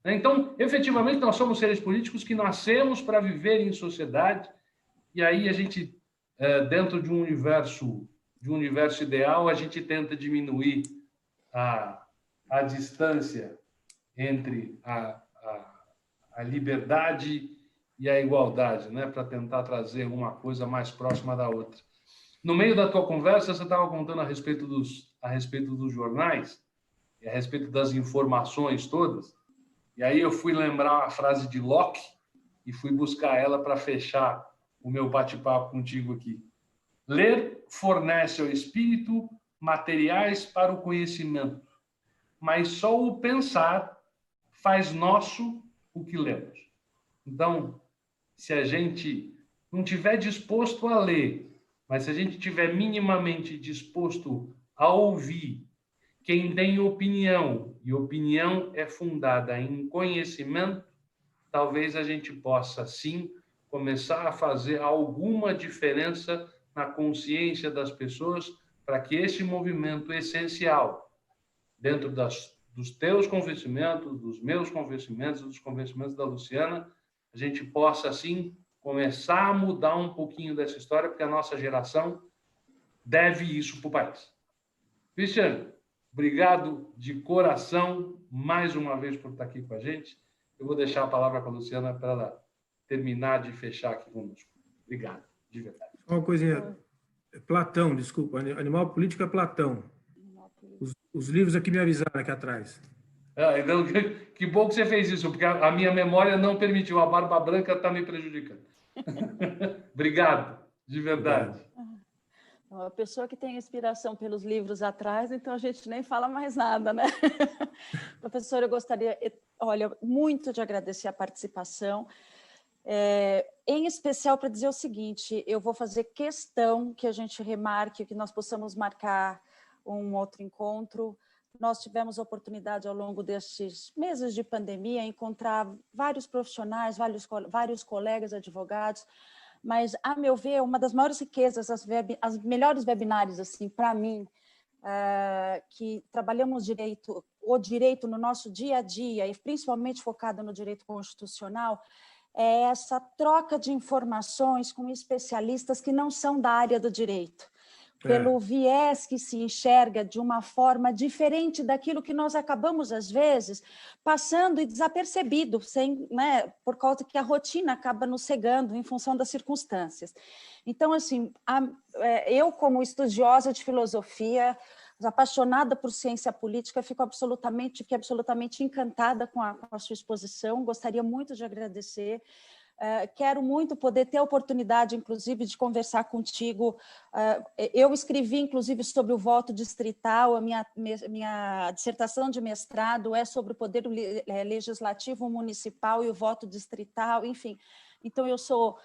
S2: Então, efetivamente, nós somos seres políticos que nascemos para viver em sociedade, e aí a gente, dentro de um universo ideal, a gente tenta diminuir a distância entre a liberdade e a igualdade, né? Para tentar trazer uma coisa mais próxima da outra. No meio da tua conversa, você estava contando a respeito dos jornais, e a respeito das informações todas. E aí eu fui lembrar a frase de Locke e fui buscar ela para fechar o meu bate-papo contigo aqui. Ler fornece ao espírito materiais para o conhecimento, mas só o pensar faz nosso o que lemos. Então, se a gente não estiver disposto a ler, mas se a gente estiver minimamente disposto a ouvir quem tem opinião, e opinião é fundada em conhecimento, talvez a gente possa, sim, começar a fazer alguma diferença na consciência das pessoas para que esse movimento essencial, dentro dos teus convencimentos, dos meus convencimentos, dos convencimentos da Luciana, a gente possa, assim, começar a mudar um pouquinho dessa história, porque a nossa geração deve isso para o país. Cristiano, obrigado de coração, mais uma vez, por estar aqui com a gente. Eu vou deixar a palavra com a Luciana para ela terminar de fechar aqui conosco. Obrigado, de verdade.
S3: Uma coisinha. Platão, desculpa. Animal Político é Platão. Os livros aqui me avisaram aqui atrás.
S2: Então, que bom que você fez isso, porque a minha memória não permitiu. A barba branca está me prejudicando. Obrigado, de verdade.
S1: A pessoa que tem inspiração pelos livros atrás, então a gente nem fala mais nada, né? Professor, eu gostaria, olha, muito de agradecer a participação, em especial para dizer o seguinte: eu vou fazer questão que a gente remarque, que nós possamos marcar um outro encontro. Nós tivemos a oportunidade, ao longo destes meses de pandemia, encontrar vários profissionais, vários colegas advogados, mas, a meu ver, uma das maiores riquezas, as melhores webinários, assim, para mim, que trabalhamos o direito no nosso dia a dia, e principalmente focado no direito constitucional, é essa troca de informações com especialistas que não são da área do direito, pelo viés que se enxerga de uma forma diferente daquilo que nós acabamos, às vezes, passando e desapercebido, né, por causa que a rotina acaba nos cegando em função das circunstâncias. Então, assim, eu, como estudiosa de filosofia, apaixonada por ciência política, fiquei absolutamente encantada com a sua exposição, gostaria muito de agradecer. Quero muito poder ter a oportunidade, inclusive, de conversar contigo. Eu escrevi, inclusive, sobre o voto distrital, a minha dissertação de mestrado é sobre o poder legislativo municipal e o voto distrital, enfim. Então, eu sou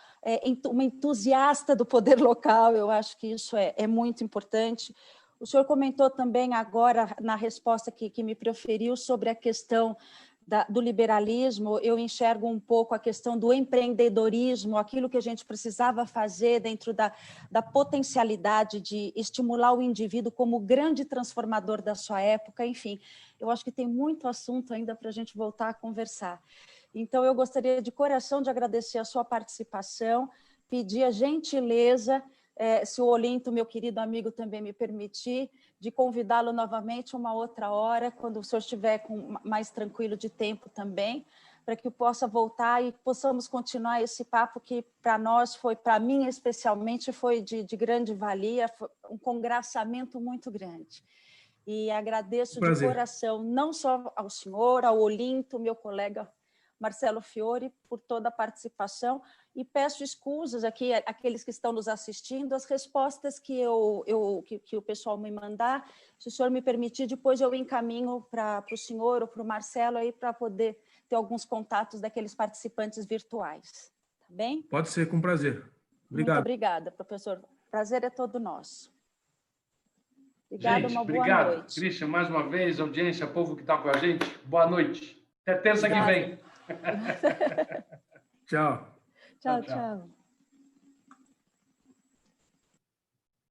S1: uma entusiasta do poder local, eu acho que isso é muito importante. O senhor comentou também agora, na resposta que me proferiu, sobre a questão do liberalismo. Eu enxergo um pouco a questão do empreendedorismo, aquilo que a gente precisava fazer dentro da potencialidade de estimular o indivíduo como grande transformador da sua época. Enfim, eu acho que tem muito assunto ainda para a gente voltar a conversar. Então, eu gostaria de coração de agradecer a sua participação, pedir a gentileza, se o Olinto, meu querido amigo, também me permitir, de convidá-lo novamente uma outra hora, quando o senhor estiver mais tranquilo de tempo também, para que eu possa voltar e possamos continuar esse papo que, para nós, para mim especialmente, foi de grande valia, foi um congraçamento muito grande. E agradeço de coração, não só ao senhor, ao Olinto, meu colega Marcelo Fiore, por toda a participação, e peço escusas aqui àqueles que estão nos assistindo, as respostas que o pessoal me mandar, se o senhor me permitir, depois eu encaminho para o senhor ou para o Marcelo aí para poder ter alguns contatos daqueles participantes virtuais. Tá bem?
S3: Pode ser, com prazer. Obrigado.
S1: Muito obrigada, professor. Prazer é todo nosso. Obrigada,
S2: gente,
S1: uma boa
S2: obrigado.
S1: noite.
S2: Cristian, mais uma vez, audiência, povo que está com a gente, boa noite. Até terça que vem.
S3: Tchau.
S1: Tchau, tchau.